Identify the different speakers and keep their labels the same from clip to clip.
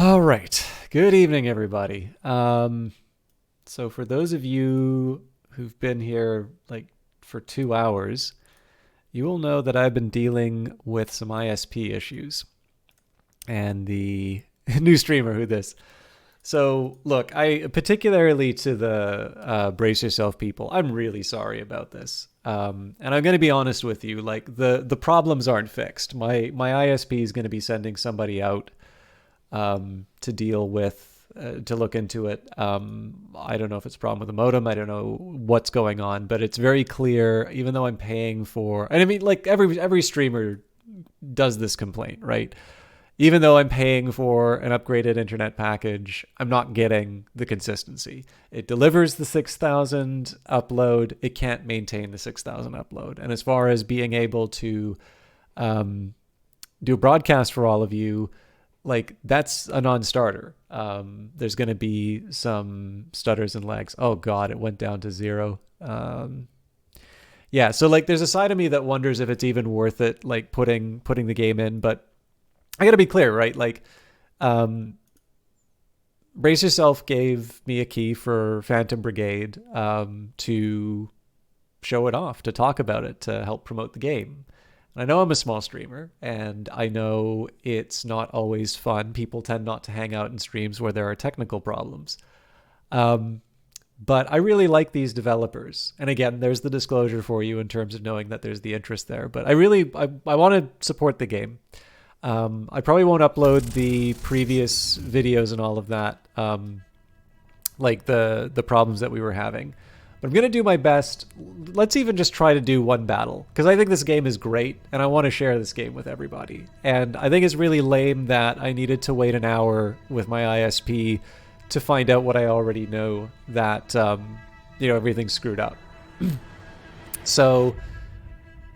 Speaker 1: All right. Good evening, everybody. So for those of you who've been here like for 2 hours, you will know that I've been dealing with some ISP issues and the new streamer who this. So look, I particularly to the brace yourself people, I'm really sorry about this. And I'm going to be honest with you, like the problems aren't fixed. My ISP is going to be sending somebody out to deal with, to look into it. I don't know if it's a problem with the modem. I don't know what's going on, but it's very clear, even though I'm paying for, and I mean, like every streamer does this complaint, right? Even though I'm paying for an upgraded internet package, I'm not getting the consistency. It delivers the 6,000 upload. It can't maintain the 6,000 upload. And as far as being able to do a broadcast for all of you, like that's a non-starter. There's going to be some stutters and lags. Oh God, it went down to 0. Yeah, so like there's a side of me that wonders if it's even worth it, like putting the game in. But I got to be clear, right? Like, Brace Yourself gave me a key for Phantom Brigade to show it off, to talk about it, to help promote the game. I know I'm a small streamer, and I know it's not always fun. People tend not to hang out in streams where there are technical problems. But I really like these developers. And again, there's the disclosure for you in terms of knowing that there's the interest there. But I want to support the game. I probably won't upload the previous videos and all of that, like the problems that we were having. But I'm going to do my best. Let's even just try to do one battle, because I think this game is great, and I want to share this game with everybody. And I think it's really lame that I needed to wait an hour with my ISP to find out what I already know, that everything's screwed up. So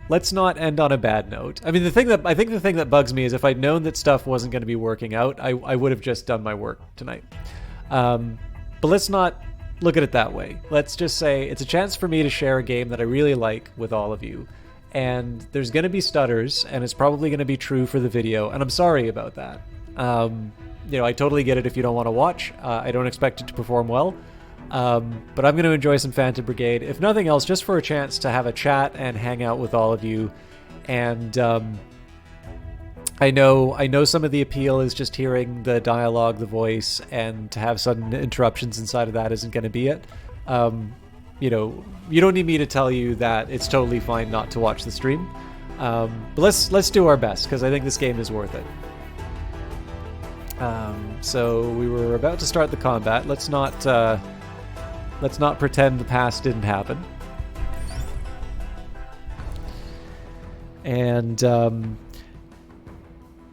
Speaker 1: let's not end on a bad note. I mean, the thing that bugs me is if I'd known that stuff wasn't going to be working out, I would have just done my work tonight. But let's not look at it that way. Let's just say it's a chance for me to share a game that I really like with all of you. And there's going to be stutters, and it's probably going to be true for the video, and I'm sorry about that. I totally get it if you don't want to watch. I don't expect it to perform well. But I'm going to enjoy some Phantom Brigade, if nothing else, just for a chance to have a chat and hang out with all of you. And I know some of the appeal is just hearing the dialogue, the voice, and to have sudden interruptions inside of that isn't going to be it. You don't need me to tell you that it's totally fine not to watch the stream. But let's do our best, because I think this game is worth it. So we were about to start the combat. Let's not pretend the past didn't happen. And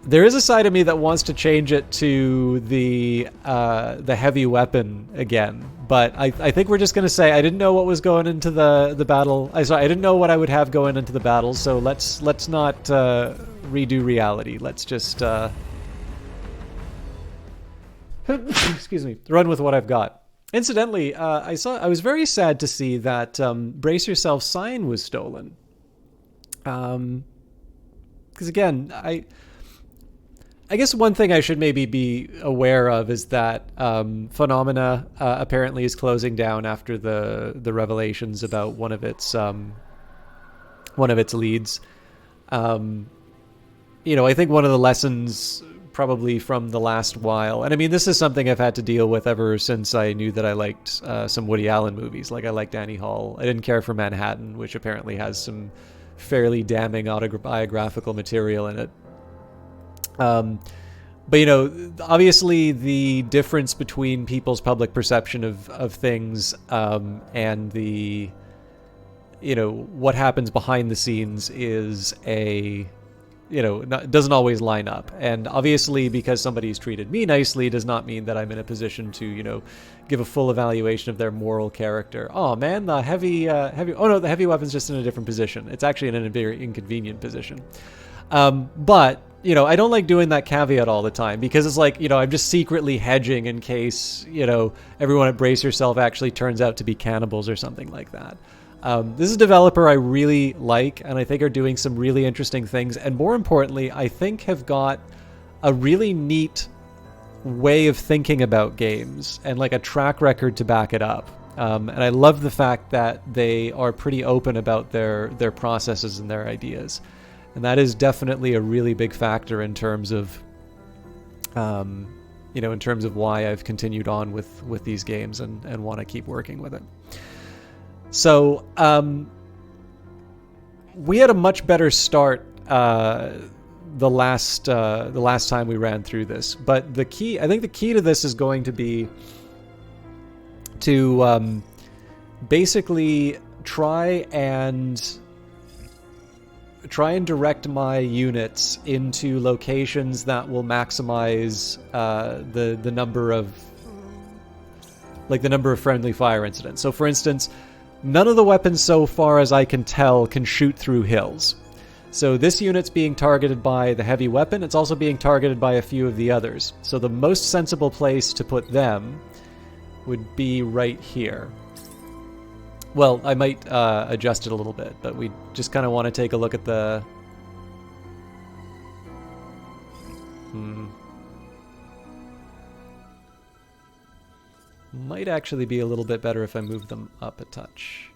Speaker 1: there is a side of me that wants to change it to the heavy weapon again. But I think we're just going to say I didn't know what was going into the battle. I didn't know what I would have going into the battle. So let's not redo reality. Let's just excuse me, run with what I've got. Incidentally, I was very sad to see that Brace Yourself sign was stolen. Because again, I guess one thing I should maybe be aware of is that Phenomena apparently is closing down after the revelations about one of its leads. I think one of the lessons probably from the last while, and I mean this is something I've had to deal with ever since I knew that I liked some Woody Allen movies. Like I liked Annie Hall. I didn't care for Manhattan, which apparently has some fairly damning autobiographical material in it. But obviously the difference between people's public perception of things and the what happens behind the scenes is doesn't always line up. And obviously because somebody's treated me nicely does not mean that I'm in a position to, give a full evaluation of their moral character. Oh man, the heavy weapon's just in a different position. It's actually in a very inconvenient position. But, I don't like doing that caveat all the time, because it's like, I'm just secretly hedging in case, everyone at Brace Yourself actually turns out to be cannibals or something like that. This is a developer I really like, and I think are doing some really interesting things, and more importantly, I think have got a really neat way of thinking about games and like a track record to back it up. And I love the fact that they are pretty open about their processes and their ideas. And that is definitely a really big factor in terms of, in terms of why I've continued on with these games and want to keep working with it. So we had a much better start the last time we ran through this, but I think the key to this is going to be to basically try and direct my units into locations that will maximize the number of friendly fire incidents. So for instance, none of the weapons so far as I can tell can shoot through hills. So this unit's being targeted by the heavy weapon. It's also being targeted by a few of the others. So the most sensible place to put them would be right here. Well, I might adjust it a little bit, but we just kind of want to take a look at the... Might actually be a little bit better if I move them up a touch.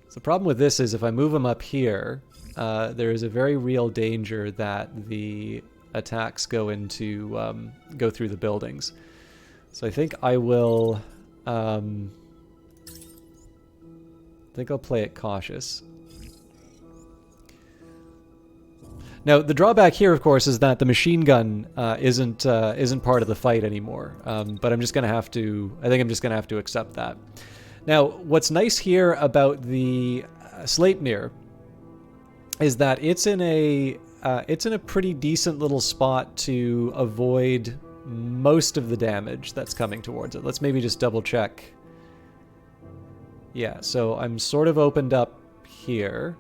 Speaker 1: So the problem with this is if I move them up here, there is a very real danger that the attacks go through the buildings. So I think I will... I think I'll play it cautious. Now, the drawback here, of course, is that the machine gun isn't part of the fight anymore. But I'm just going to have to... I think I'm just going to have to accept that. Now, what's nice here about the Sleipnir is that it's in a pretty decent little spot to avoid most of the damage that's coming towards it. Let's maybe just double check. Yeah, so I'm sort of opened up here.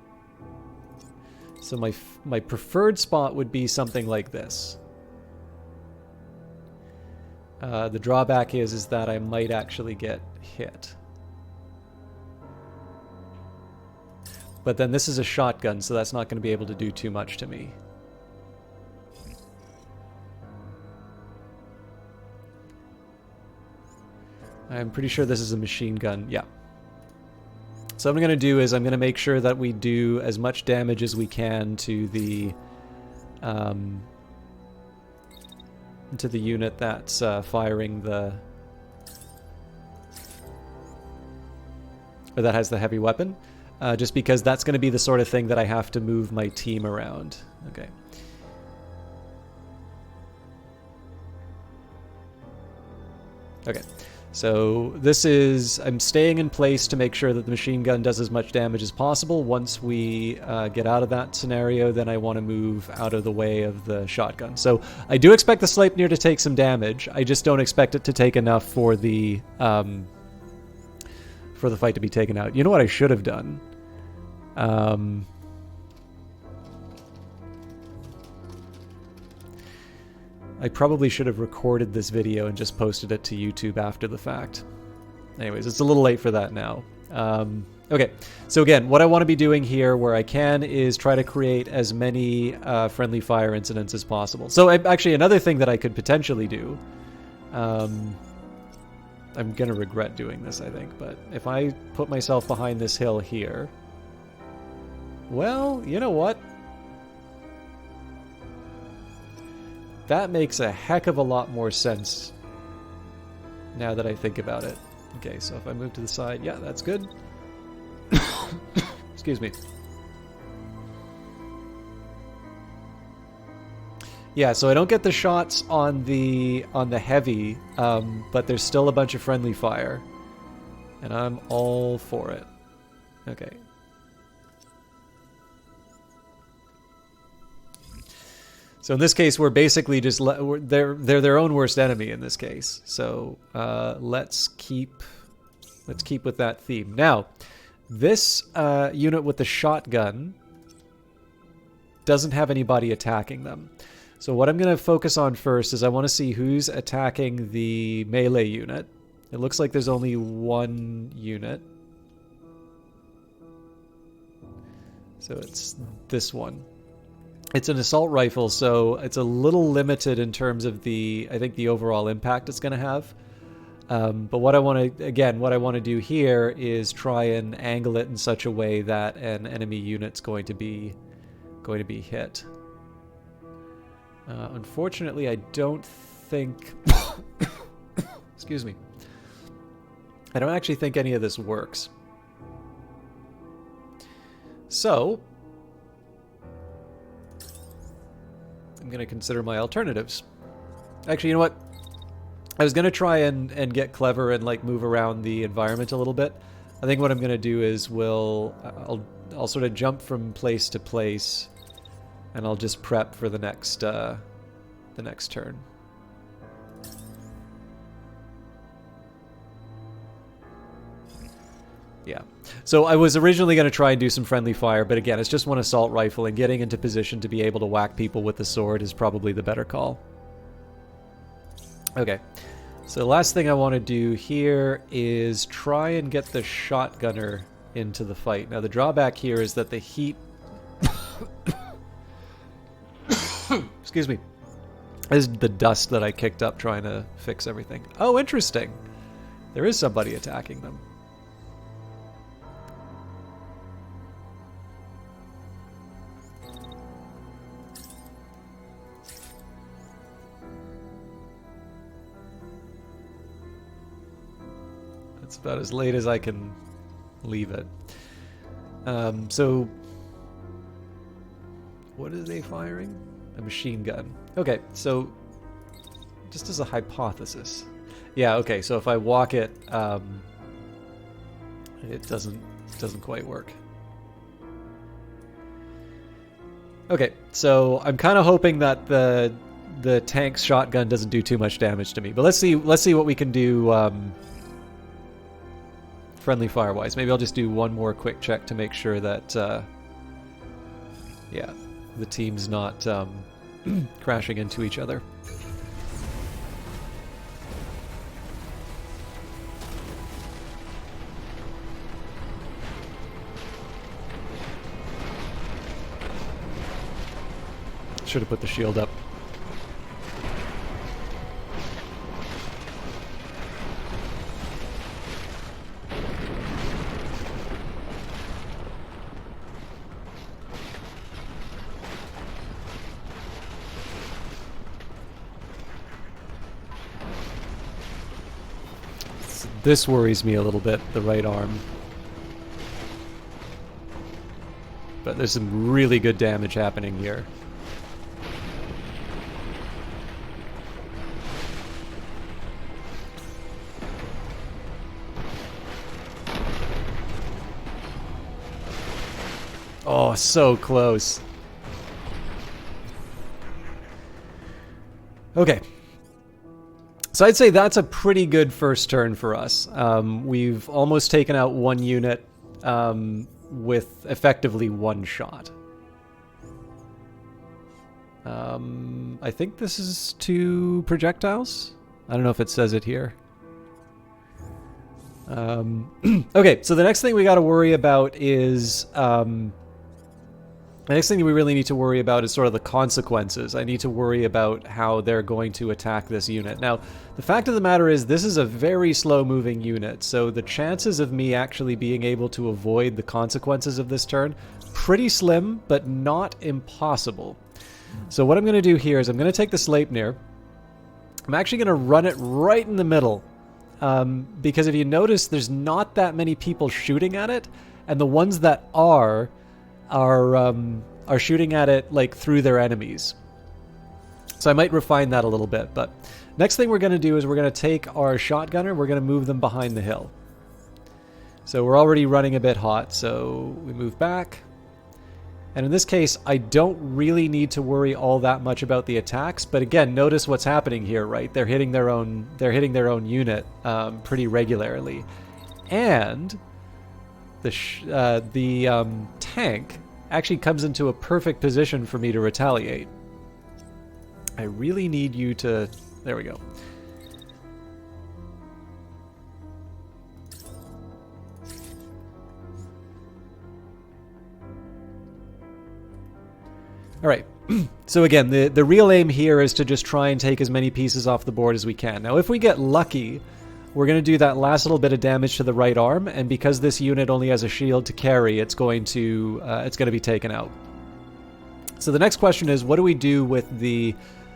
Speaker 1: So my preferred spot would be something like this. The drawback is that I might actually get hit. But then this is a shotgun, so that's not going to be able to do too much to me. I'm pretty sure this is a machine gun. Yeah. So what I'm going to do is I'm going to make sure that we do as much damage as we can to the unit that's firing the... or that has the heavy weapon. Just because that's going to be the sort of thing that I have to move my team around. Okay. Okay. So this is... I'm staying in place to make sure that the machine gun does as much damage as possible. Once we get out of that scenario, then I want to move out of the way of the shotgun. So I do expect the Sleipnir to take some damage. I just don't expect it to take enough for the fight to be taken out. You know what I should have done? I probably should have recorded this video and just posted it to YouTube after the fact. Anyways, it's a little late for that now. Okay, so again, what I want to be doing here where I can is try to create as many friendly fire incidents as possible. So actually another thing that I could potentially do, I'm going to regret doing this, I think, but if I put myself behind this hill here, well, you know what? That makes a heck of a lot more sense now that I think about it. Okay, so if I move to the side, yeah, that's good. Excuse me. Yeah, so I don't get the shots on the heavy, but there's still a bunch of friendly fire. And I'm all for it. Okay. So in this case, we're basically just they're their own worst enemy in this case. So let's keep with that theme. Now, this unit with the shotgun doesn't have anybody attacking them. So what I'm going to focus on first is I want to see who's attacking the melee unit. It looks like there's only one unit. So it's this one. It's an assault rifle, so it's a little limited in terms of I think the overall impact it's going to have. But what I want to do here is try and angle it in such a way that an enemy unit's going to be hit. Unfortunately, I don't think... Excuse me. I don't actually think any of this works. So, I'm going to consider my alternatives. Actually, you know what? I was going to try and get clever and like move around the environment a little bit. I think what I'm going to do is I'll sort of jump from place to place, and I'll just prep for the next turn. Yeah. So I was originally going to try and do some friendly fire, but again, it's just one assault rifle, and getting into position to be able to whack people with the sword is probably the better call. Okay. So the last thing I want to do here is try and get the shotgunner into the fight. Now the drawback here is that the heat... Excuse me. Is the dust that I kicked up trying to fix everything. Oh, interesting. There is somebody attacking them. That's about as late as I can leave it. So, what are they firing? A machine gun. Okay, so just as a hypothesis. Yeah, okay, so if I walk it, it doesn't quite work. Okay, so I'm kind of hoping that the tank's shotgun doesn't do too much damage to me. But let's see what we can do friendly fire-wise. Maybe I'll just do one more quick check to make sure that yeah, the team's not crashing into each other. Should have put the shield up. This worries me a little bit, the right arm. But there's some really good damage happening here. Oh, so close. Okay. So I'd say that's a pretty good first turn for us. We've almost taken out one unit with effectively one shot. I think this is 2 projectiles. I don't know if it says it here. Okay, so the next thing we got to worry about is... the next thing we really need to worry about is sort of the consequences. I need to worry about how they're going to attack this unit. Now, the fact of the matter is this is a very slow-moving unit, so the chances of me actually being able to avoid the consequences of this turn, pretty slim, but not impossible. So what I'm going to do here is I'm going to take the Sleipnir. I'm actually going to run it right in the middle, because if you notice, there's not that many people shooting at it, and the ones that are shooting at it like through their enemies. So I might refine that a little bit, but next thing we're going to do is we're going to take our shotgunner, we're going to move them behind the hill. So we're already running a bit hot, so we move back. And in this case, I don't really need to worry all that much about the attacks, but again, notice what's happening here, right? They're hitting their own unit pretty regularly. And the tank actually comes into a perfect position for me to retaliate. I really need you to... There we go. All right. So again, the real aim here is to just try and take as many pieces off the board as we can. Now, if we get lucky, we're going to do that last little bit of damage to the right arm, and because this unit only has a shield to carry, it's going to be taken out. So the next question is, what do we do with the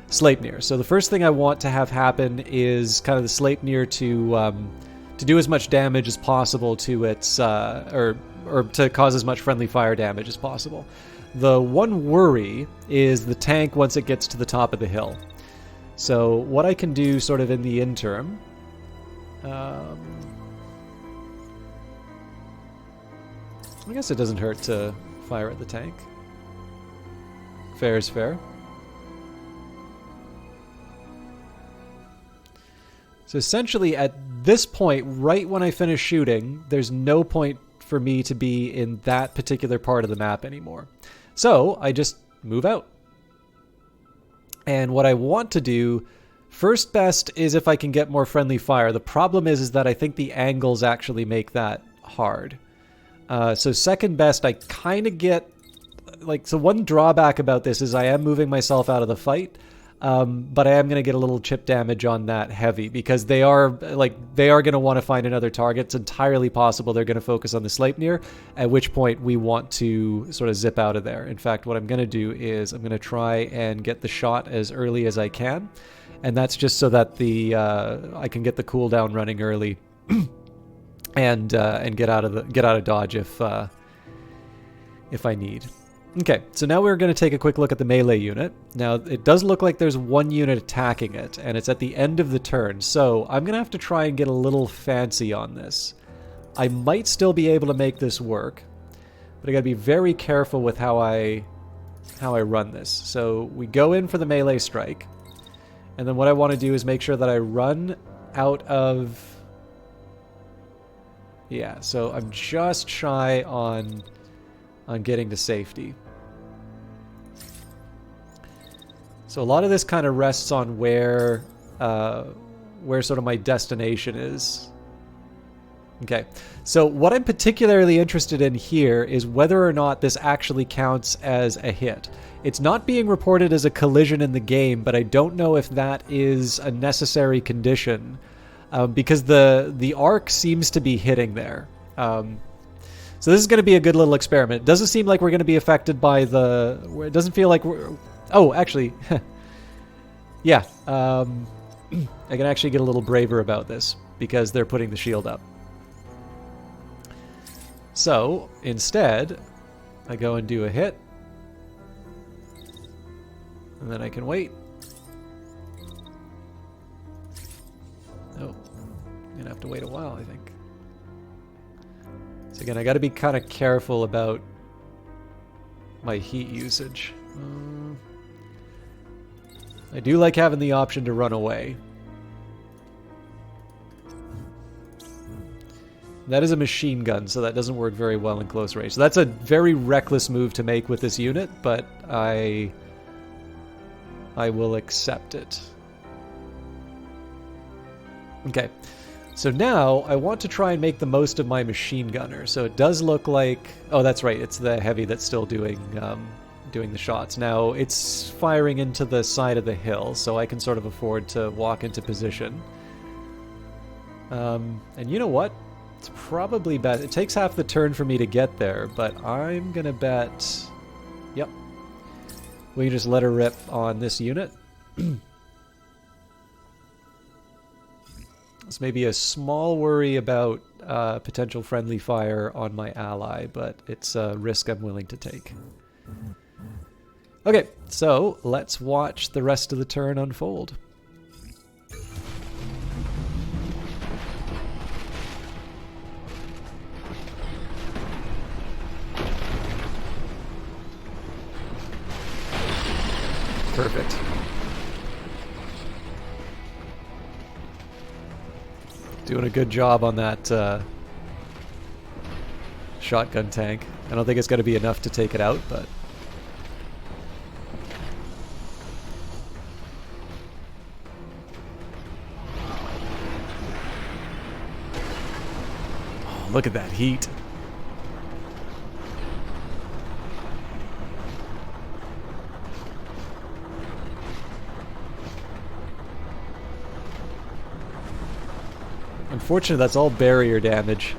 Speaker 1: Sleipnir? So the first thing I want to have happen is kind of the Sleipnir to do as much damage as possible to its or to cause as much friendly fire damage as possible. The one worry is the tank once it gets to the top of the hill. So what I can do sort of in the interim... I guess it doesn't hurt to fire at the tank. Fair is fair. So essentially at this point, right when I finish shooting, there's no point for me to be in that particular part of the map anymore. So I just move out. And what I want to do, first best is if I can get more friendly fire. The problem is that I think the angles actually make that hard. So second best, I kind of get... so one drawback about this is I am moving myself out of the fight, but I am going to get a little chip damage on that heavy because they are going to want to find another target. It's entirely possible they're going to focus on the Sleipnir, at which point we want to sort of zip out of there. In fact, what I'm going to do is I'm going to try and get the shot as early as I can, and that's just so that I can get the cooldown running early and get out of dodge if I need. Okay, so now we're going to take a quick look at the melee unit. Now, it does look like there's one unit attacking it, and it's at the end of the turn, so I'm going to have to try and get a little fancy on this. I might still be able to make this work, but I got to be very careful with how I run this. So we go in for the melee strike, and then what I want to do is make sure that I run out of... Yeah, so I'm just shy on getting to safety. So a lot of this kind of rests on where sort of my destination is. Okay, so what I'm particularly interested in here is whether or not this actually counts as a hit. It's not being reported as a collision in the game, but I don't know if that is a necessary condition because the arc seems to be hitting there. So this is going to be a good little experiment. It doesn't seem like we're going to be affected by it doesn't feel like we're... Oh, actually, yeah. I can actually get a little braver about this because they're putting the shield up. So instead, I go and do a hit. And then I can wait. Oh, I'm going to have to wait a while, I think. So again, I got to be kind of careful about my heat usage. I do like having the option to run away. That is a machine gun, so that doesn't work very well in close range. So that's a very reckless move to make with this unit, but I will accept it. Okay. So now I want to try and make the most of my machine gunner. So it does look like... Oh, that's right. It's the heavy that's still doing the shots. Now it's firing into the side of the hill, so I can sort of afford to walk into position. And you know what? It's probably best. It takes half the turn for me to get there, but I'm going to bet... Yep. We can just let her rip on this unit. It's maybe a small worry about potential friendly fire on my ally, but it's a risk I'm willing to take. Okay, so let's watch the rest of the turn unfold. Perfect. Doing a good job on that shotgun tank. I don't think it's going to be enough to take it out, but... Oh, look at that heat. unfortunate that's all barrier damage.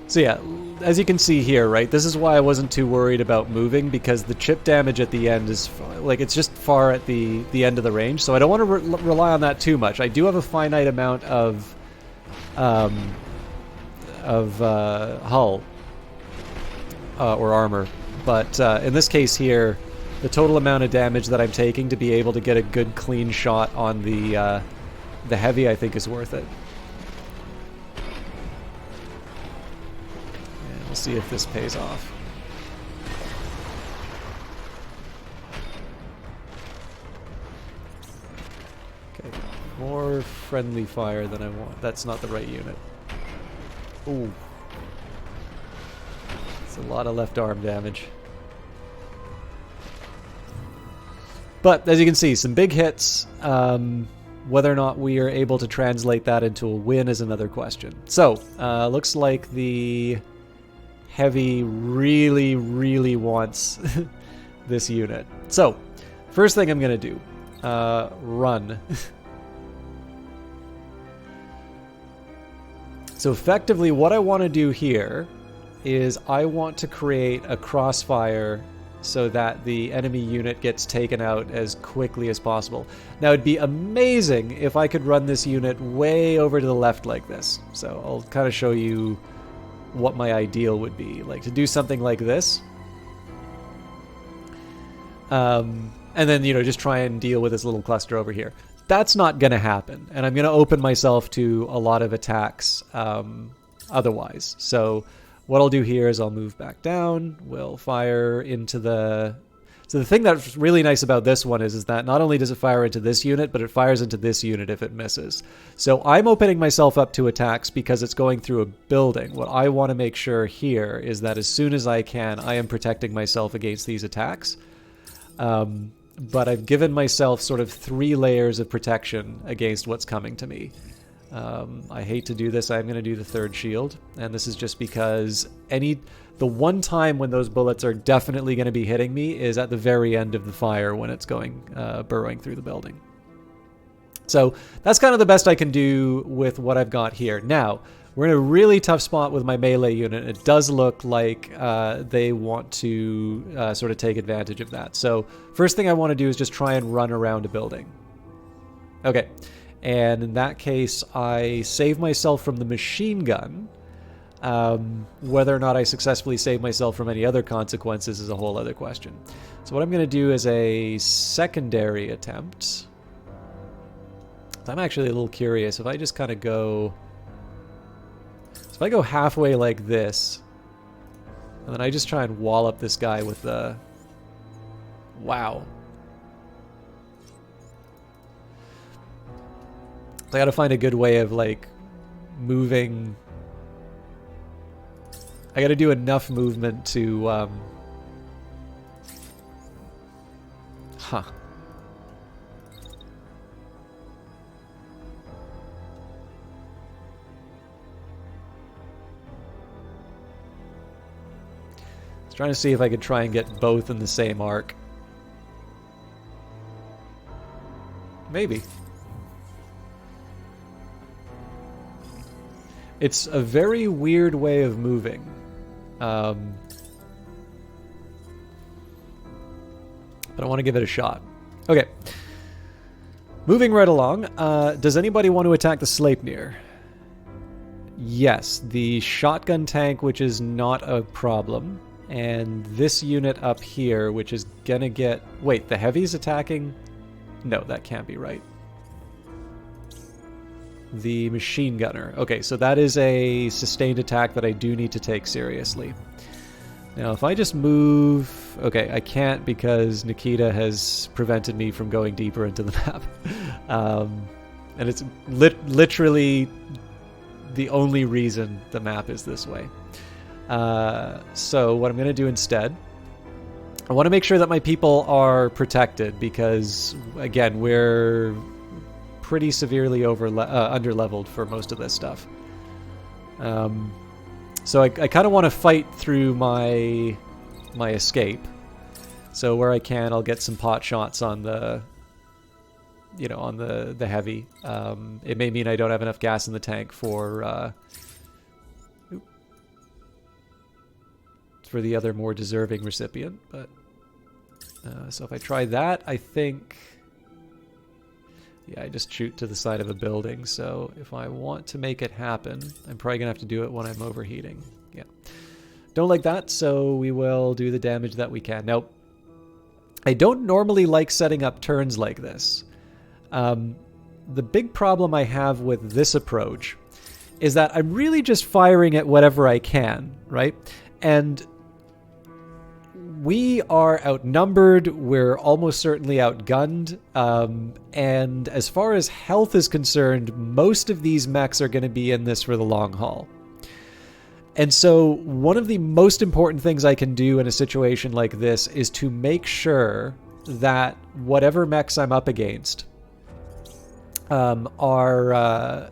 Speaker 1: So yeah, as you can see here, right, this is why I wasn't too worried about moving, because the chip damage at the end is, like, it's just far at the end of the range, so I don't want to rely on that too much. I do have a finite amount of hull or armor, but in this case here, the total amount of damage that I'm taking to be able to get a good clean shot on the heavy, I think, is worth it. See if this pays off. Okay, more friendly fire than I want. That's not the right unit. Ooh. It's a lot of left arm damage. But, as you can see, some big hits. Whether or not we are able to translate that into a win is another question. So, looks like the heavy really wants this unit. So, first thing I'm going to do, run. So effectively what I want to do here is I want to create a crossfire so that the enemy unit gets taken out as quickly as possible. Now it'd be amazing if I could run this unit way over to the left like this. So I'll kind of show you what my ideal would be, like to do something like this, and then, you know, just try and deal with this little cluster over here. That's not going to happen, and I'm going to open myself to a lot of attacks otherwise. So what I'll do here is I'll move back down, we'll fire into the... So the thing that's really nice about this one is that not only does it fire into this unit, but it fires into this unit if it misses. So I'm opening myself up to attacks because it's going through a building. What I want to make sure here is that as soon as I can, I am protecting myself against these attacks. But I've given myself sort of 3 layers of protection against what's coming to me. I hate to do this. I'm going to do the 3rd shield, and this is just because the one time when those bullets are definitely going to be hitting me is at the very end of the fire when it's going burrowing through the building. So that's kind of the best I can do with what I've got here. Now, we're in a really tough spot with my melee unit. It does look like they want to sort of take advantage of that. So first thing I want to do is just try and run around a building. Okay, and in that case, I save myself from the machine gun. Whether or not I successfully save myself from any other consequences is a whole other question. So what I'm going to do is a secondary attempt. I'm actually a little curious. If I just kind of go... If I go halfway like this, and then I just try and wall up this guy with the... Wow. I gotta find a good way of, like, moving... I gotta do enough movement to, Huh. I was trying to see if I could try and get both in the same arc. Maybe. It's a very weird way of moving. But I want to give it a shot. Okay. Moving right along. Does anybody want to attack the Sleipnir? Yes. The shotgun tank, which is not a problem. And this unit up here, which is gonna get... Wait, the heavy's attacking? No, that can't be right. The machine gunner. Okay, so that is a sustained attack that I do need to take seriously. Now, if I just move... Okay, I can't because Nikita has prevented me from going deeper into the map. And it's literally the only reason the map is this way. So what I'm going to do instead, I want to make sure that my people are protected because, again, we're pretty severely under-leveled for most of this stuff. So I kind of want to fight through my escape. So where I can, I'll get some pot shots on the, on the heavy. It may mean I don't have enough gas in the tank for the other more deserving recipient. But so if I try that, I think, yeah, I just shoot to the side of a building. So if I want to make it happen, I'm probably gonna have to do it when I'm overheating. Yeah, don't like that. So we will do the damage that we can. Now, I don't normally like setting up turns like this. The big problem I have with this approach is that I'm really just firing at whatever I can, right? And we are outnumbered, we're almost certainly outgunned, and as far as health is concerned, most of these mechs are going to be in this for the long haul. And so one of the most important things I can do in a situation like this is to make sure that whatever mechs I'm up against are...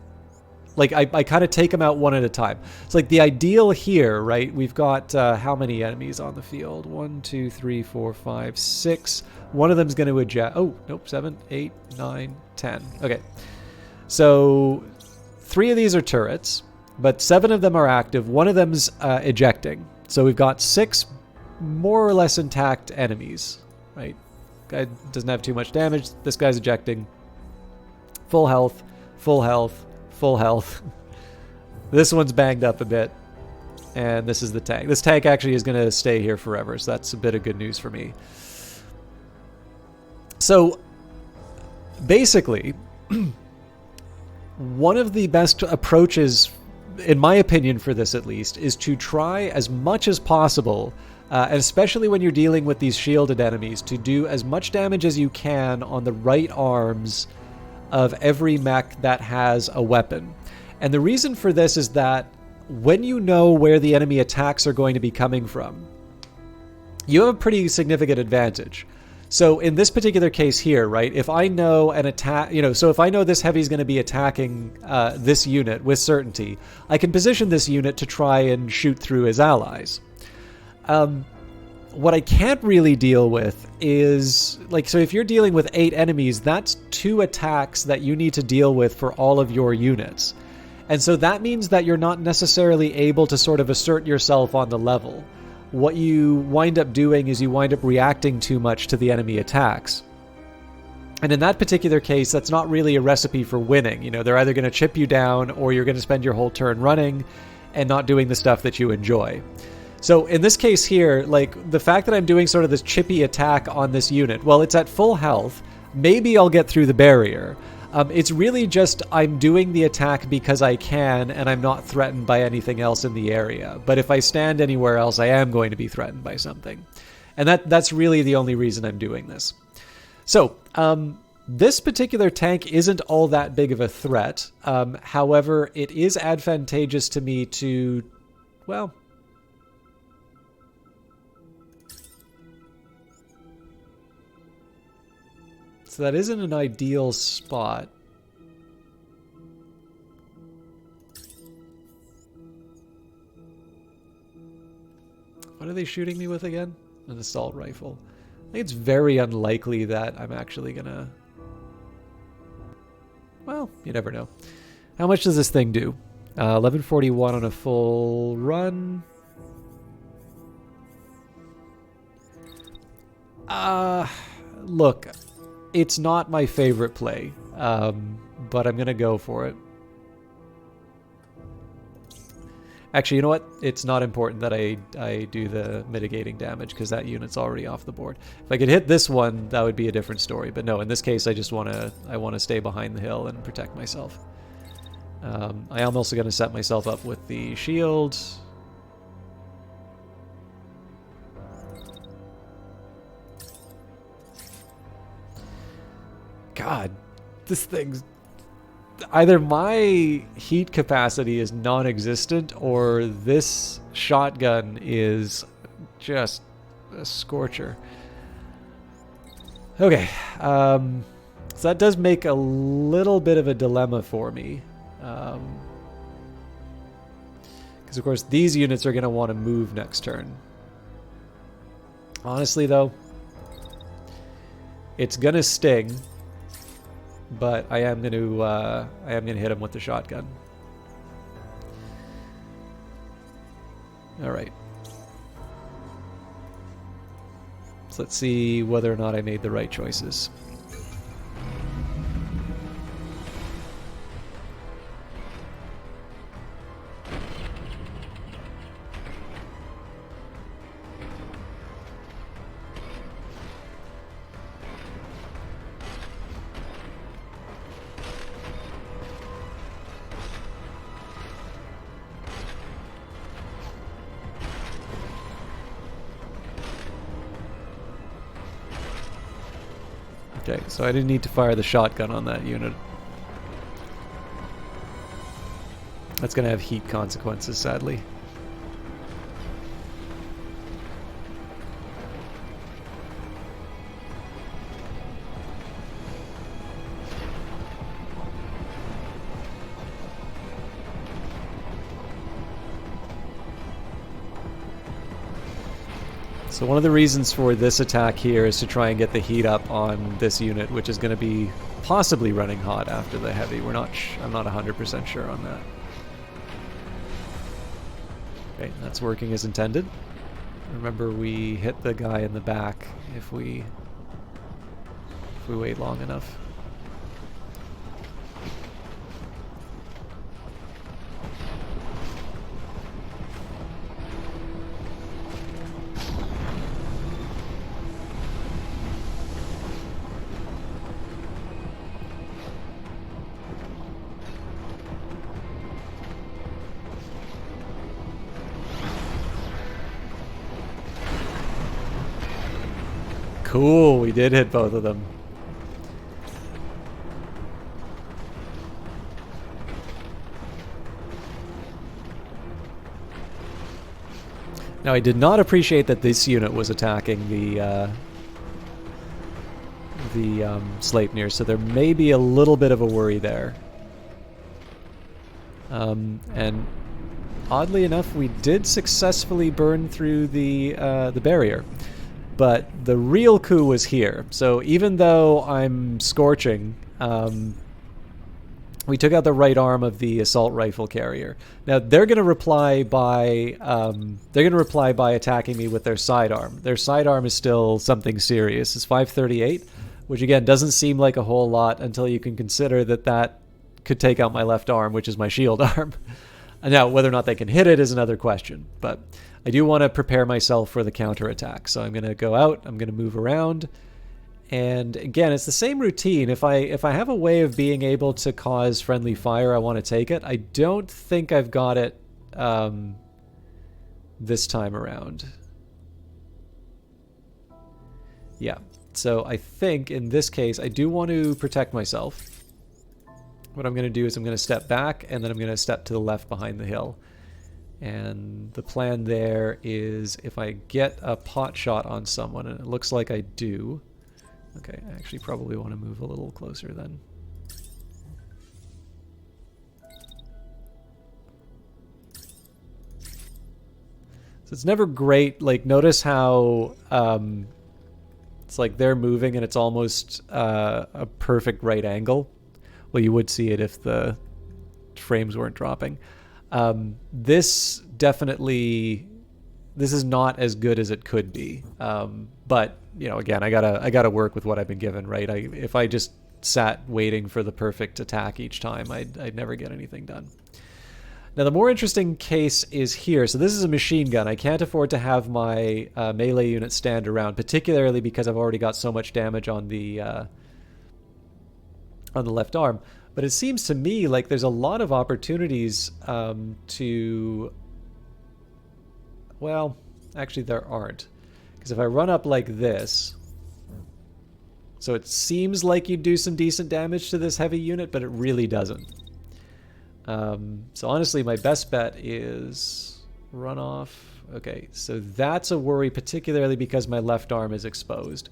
Speaker 1: like, I kind of take them out one at a time. It's like the ideal here, right? We've got how many enemies on the field? 1, 2, 3, 4, 5, 6. One of them's going to eject. Oh, nope. 7, 8, 9, 10. Okay. So 3 of these are turrets, but 7 of them are active. One of them's ejecting. So we've got 6 more or less intact enemies, right? Guy doesn't have too much damage. This guy's ejecting. Full health, full health. Full health. This one's banged up a bit. And this is the tank. This tank actually is going to stay here forever, so that's a bit of good news for me. So, basically, one of the best approaches, in my opinion for this at least, is to try as much as possible, and especially when you're dealing with these shielded enemies, to do as much damage as you can on the right arms of every mech that has a weapon. And the reason for this is that when you know where the enemy attacks are going to be coming from, you have a pretty significant advantage. So in this particular case here, right, if I know an attack, so if I know this heavy is going to be attacking this unit with certainty, I can position this unit to try and shoot through his allies. What I can't really deal with is, like, so if you're dealing with 8 enemies, that's 2 attacks that you need to deal with for all of your units. And so that means that you're not necessarily able to sort of assert yourself on the level. What you wind up doing is you wind up reacting too much to the enemy attacks. And in that particular case, that's not really a recipe for winning. They're either going to chip you down or you're going to spend your whole turn running and not doing the stuff that you enjoy. So in this case here, like, the fact that I'm doing sort of this chippy attack on this unit, well, it's at full health. Maybe I'll get through the barrier. It's really just I'm doing the attack because I can, and I'm not threatened by anything else in the area. But if I stand anywhere else, I am going to be threatened by something. And that's really the only reason I'm doing this. So, this particular tank isn't all that big of a threat. However, it is advantageous to me to, well... So that isn't an ideal spot. What are they shooting me with again? An assault rifle. I think it's very unlikely that I'm actually gonna... Well, you never know. How much does this thing do? 1141 on a full run. Look... It's not my favorite play, but I'm going to go for it. Actually, you know what? It's not important that I do the mitigating damage because that unit's already off the board. If I could hit this one, that would be a different story. But no, in this case, I just want to stay behind the hill and protect myself. I am also going to set myself up with the shield. God, this thing's either my heat capacity is non-existent or this shotgun is just a scorcher. Okay, so that does make a little bit of a dilemma for me. Because, of course, these units are going to want to move next turn. Honestly, though, it's going to sting, but I am going to hit him with the shotgun. All right. So let's see whether or not I made the right choices. Okay, so I didn't need to fire the shotgun on that unit. That's going to have heat consequences, sadly. So one of the reasons for this attack here is to try and get the heat up on this unit, which is going to be possibly running hot after the heavy. I'm not 100% sure on that. Okay, that's working as intended. Remember, we hit the guy in the back if we wait long enough. Cool, we did hit both of them. Now, I did not appreciate that this unit was attacking the Sleipnir, so there may be a little bit of a worry there. And oddly enough, we did successfully burn through the barrier. But the real coup was here. So even though I'm scorching, we took out the right arm of the assault rifle carrier. Now they're going to reply by attacking me with their sidearm. Their sidearm is still something serious. It's 538, which again doesn't seem like a whole lot until you can consider that that could take out my left arm, which is my shield arm. Now whether or not they can hit it is another question, but I do want to prepare myself for the counterattack. So I'm going to go out, I'm going to move around. And again, it's the same routine. If I have a way of being able to cause friendly fire, I want to take it. I don't think I've got it this time around. Yeah. So I think in this case, I do want to protect myself. What I'm going to do is I'm going to step back, and then I'm going to step to the left behind the hill. And the plan there is if I get a pot shot on someone, and it looks like I do. Okay, I actually probably want to move a little closer then. So it's never great, like notice how it's like they're moving and it's almost a perfect right angle. Well, you would see it if the frames weren't dropping. This is not as good as it could be. But you know, again, I gotta work with what I've been given, right? If I just sat waiting for the perfect attack each time, I'd never get anything done. Now, the more interesting case is here. So this is a machine gun. I can't afford to have my melee unit stand around, particularly because I've already got so much damage on the left arm. But it seems to me like there's a lot of opportunities to... Well, actually there aren't. Because if I run up like this... So it seems like you'd do some decent damage to this heavy unit, but it really doesn't. So honestly, my best bet is run off. Okay, so that's a worry, particularly because my left arm is exposed.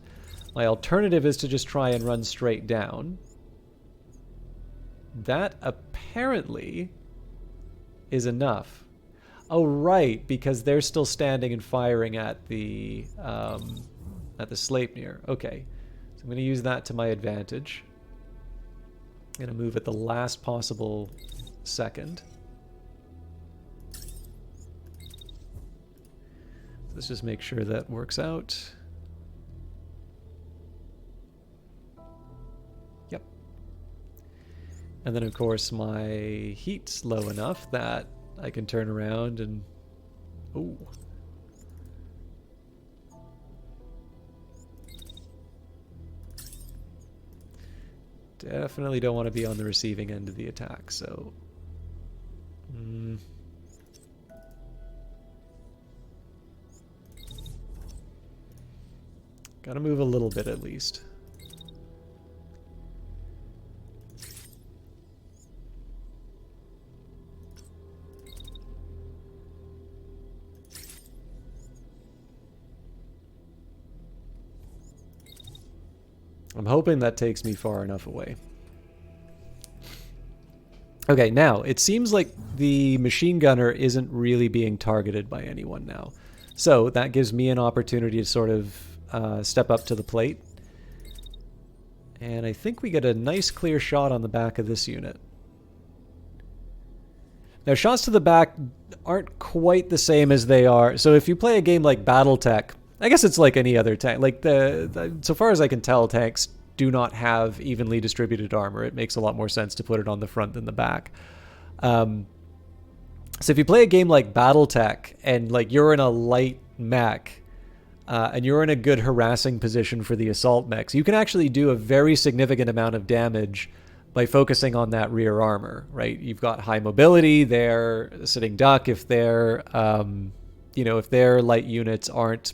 Speaker 1: My alternative is to just try and run straight down. That apparently is enough. Oh, right, because they're still standing and firing at the Sleipnir. Okay, so I'm going to use that to my advantage. I'm going to move at the last possible second. Let's just make sure that works out. Yep. And then, of course, my heat's low enough that I can turn around and... Ooh. Definitely don't want to be on the receiving end of the attack, so... Gotta move a little bit at least. I'm hoping that takes me far enough away. Okay, now, it seems like the machine gunner isn't really being targeted by anyone now. So that gives me an opportunity to sort of step up to the plate. And I think we get a nice clear shot on the back of this unit. Now, shots to the back aren't quite the same as they are. So if you play a game like BattleTech, I guess it's like any other tank. Like so far as I can tell, tanks do not have evenly distributed armor. It makes a lot more sense to put it on the front than the back. So if you play a game like BattleTech and like you're in a light mech and you're in a good harassing position for the assault mechs, you can actually do a very significant amount of damage by focusing on that rear armor, right? You've got high mobility, they're sitting duck. If they're, if their light units aren't,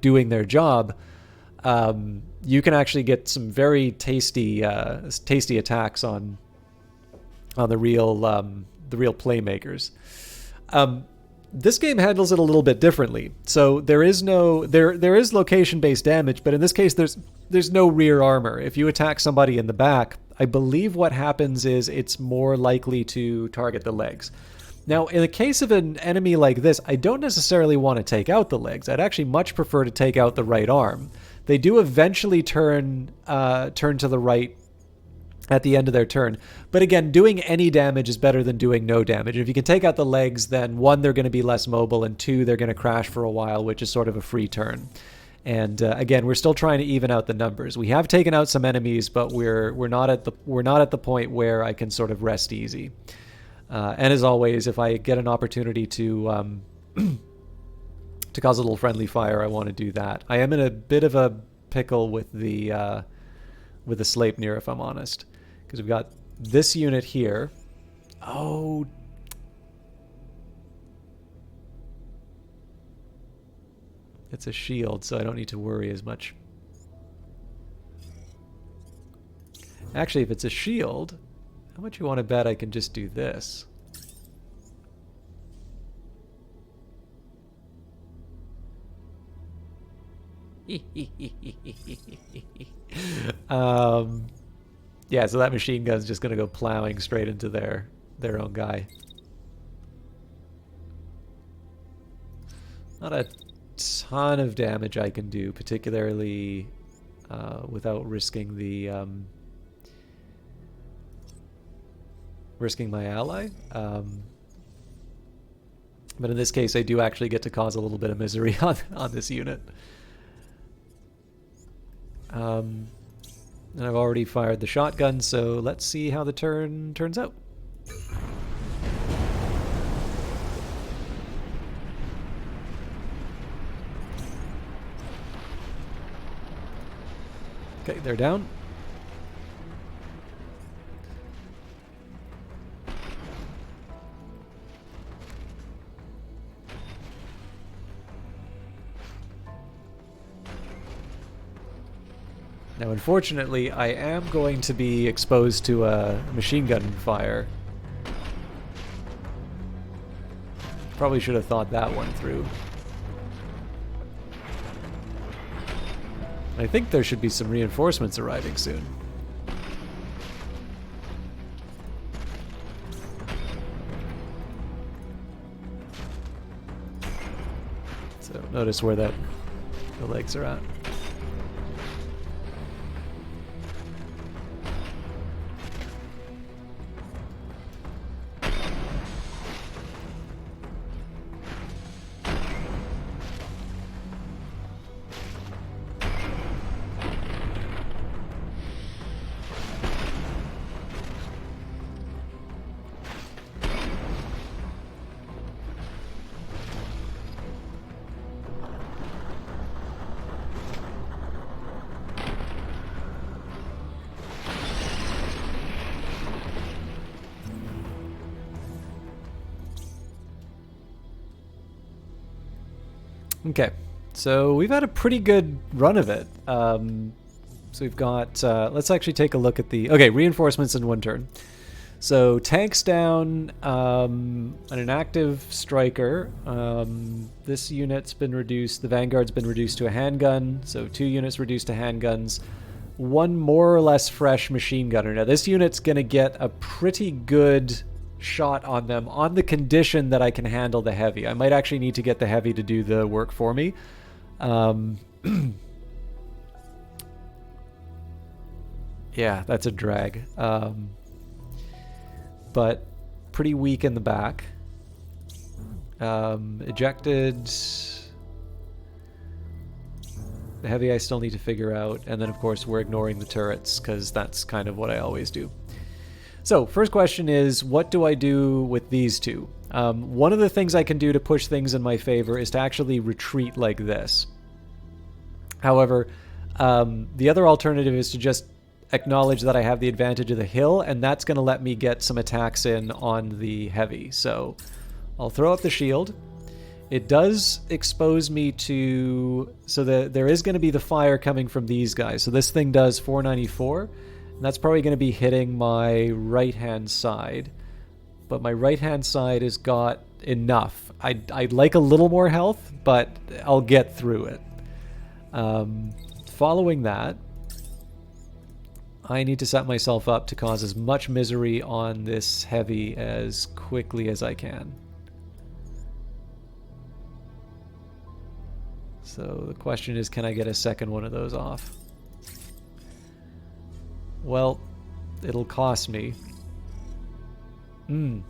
Speaker 1: doing their job, you can actually get some very tasty attacks on the real playmakers. This game handles it a little bit differently. So there is location-based damage, but in this case, there's no rear armor. If you attack somebody in the back, I believe what happens is it's more likely to target the legs. Now, in the case of an enemy like this, I don't necessarily want to take out the legs. I'd actually much prefer to take out the right arm. They do eventually turn to the right at the end of their turn. But again, doing any damage is better than doing no damage. If you can take out the legs, then one, they're going to be less mobile, and two, they're going to crash for a while, which is sort of a free turn. And again, we're still trying to even out the numbers. We have taken out some enemies, but we're not at the point where I can sort of rest easy. And as always, if I get an opportunity to to cause a little friendly fire, I want to do that. I am in a bit of a pickle with the Sleipnir, if I'm honest, because we've got this unit here. Oh, it's a shield, so I don't need to worry as much. Actually, if it's a shield, how much you want to bet I can just do this? Yeah, so that machine gun's just going to go plowing straight into their own guy. Not a ton of damage I can do, particularly without risking the risking my ally. But in this case, I do actually get to cause a little bit of misery on this unit. And I've already fired the shotgun, so let's see how the turn turns out. Okay, they're down. Now, unfortunately, I am going to be exposed to a machine gun fire. Probably should have thought that one through. I think there should be some reinforcements arriving soon. So notice where the legs are at. Okay, so we've had a pretty good run of it. So we've got, let's actually take a look at the, okay, reinforcements in one turn. So tanks down, an inactive striker. This unit's been reduced, the Vanguard's been reduced to a handgun, so 2 units reduced to handguns. 1 more or less fresh machine gunner. Now this unit's gonna get a pretty good shot on them on the condition that I can handle the heavy. I might actually need to get the heavy to do the work for me. Yeah, that's a drag. But pretty weak in the back. Ejected. The heavy I still need to figure out. And then, of course, we're ignoring the turrets because that's kind of what I always do. So, first question is, what do I do with these two? One of the things I can do to push things in my favor is to actually retreat like this. However, the other alternative is to just acknowledge that I have the advantage of the hill, and that's going to let me get some attacks in on the heavy. So, I'll throw up the shield. It does expose me to... So there is going to be the fire coming from these guys. So this thing does 494. And that's probably going to be hitting my right-hand side. But my right-hand side has got enough. I'd like a little more health, but I'll get through it. Following that, I need to set myself up to cause as much misery on this heavy as quickly as I can. So the question is, can I get a second one of those off? Well, it'll cost me. So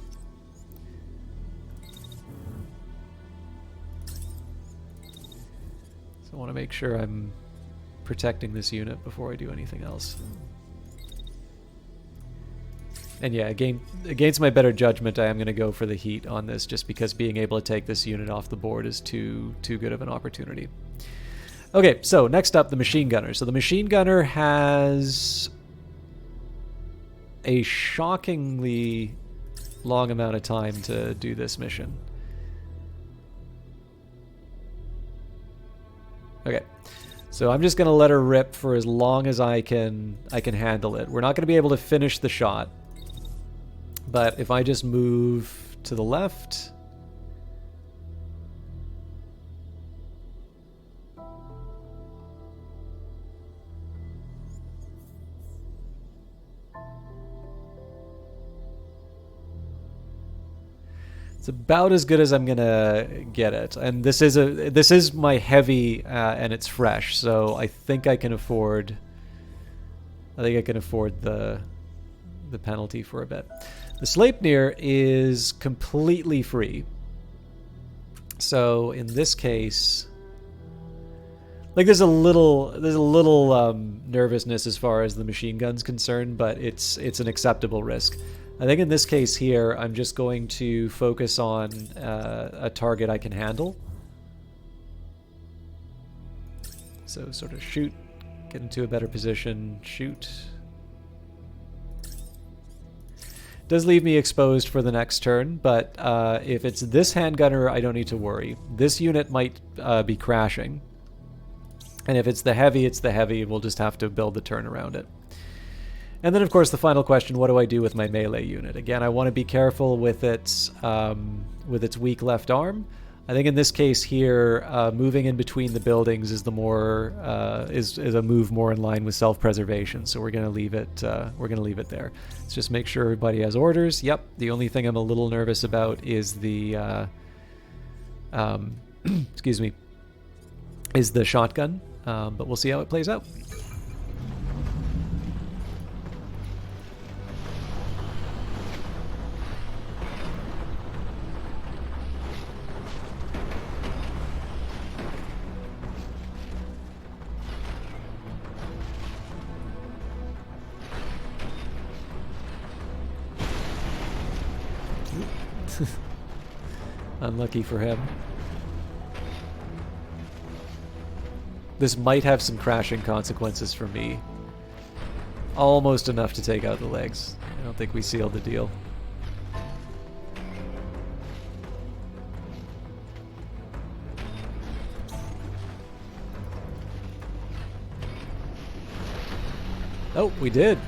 Speaker 1: I want to make sure I'm protecting this unit before I do anything else. And yeah, against my better judgment, I am going to go for the heat on this, just because being able to take this unit off the board is too good of an opportunity. Okay, so next up, the machine gunner. So the machine gunner has a shockingly long amount of time to do this mission. Okay, so I'm just going to let her rip for as long as I can handle it. We're not going to be able to finish the shot, but if I just move to the left... It's about as good as I'm gonna get it, and this is my heavy, and it's fresh, so I think I can afford. I think I can afford the penalty for a bit. The Sleipnir is completely free, so in this case, like there's a little nervousness as far as the machine gun's concerned, but it's an acceptable risk. I think in this case here, I'm just going to focus on a target I can handle. So sort of shoot, get into a better position, shoot. Does leave me exposed for the next turn, but if it's this handgunner, I don't need to worry. This unit might be crashing. And if it's the heavy, it's the heavy. We'll just have to build the turn around it. And then, of course, the final question, what do I do with my melee unit? Again, I want to be careful with its weak left arm. I think in this case here, moving in between the buildings is the more is a move more in line with self-preservation. So we're going to leave it. We're going to leave it there. Let's just make sure everybody has orders. Yep. The only thing I'm a little nervous about is the excuse me, is the shotgun. But we'll see how it plays out. Unlucky for him. This might have some crashing consequences for me. Almost enough to take out the legs. I don't think we sealed the deal. Oh, we did.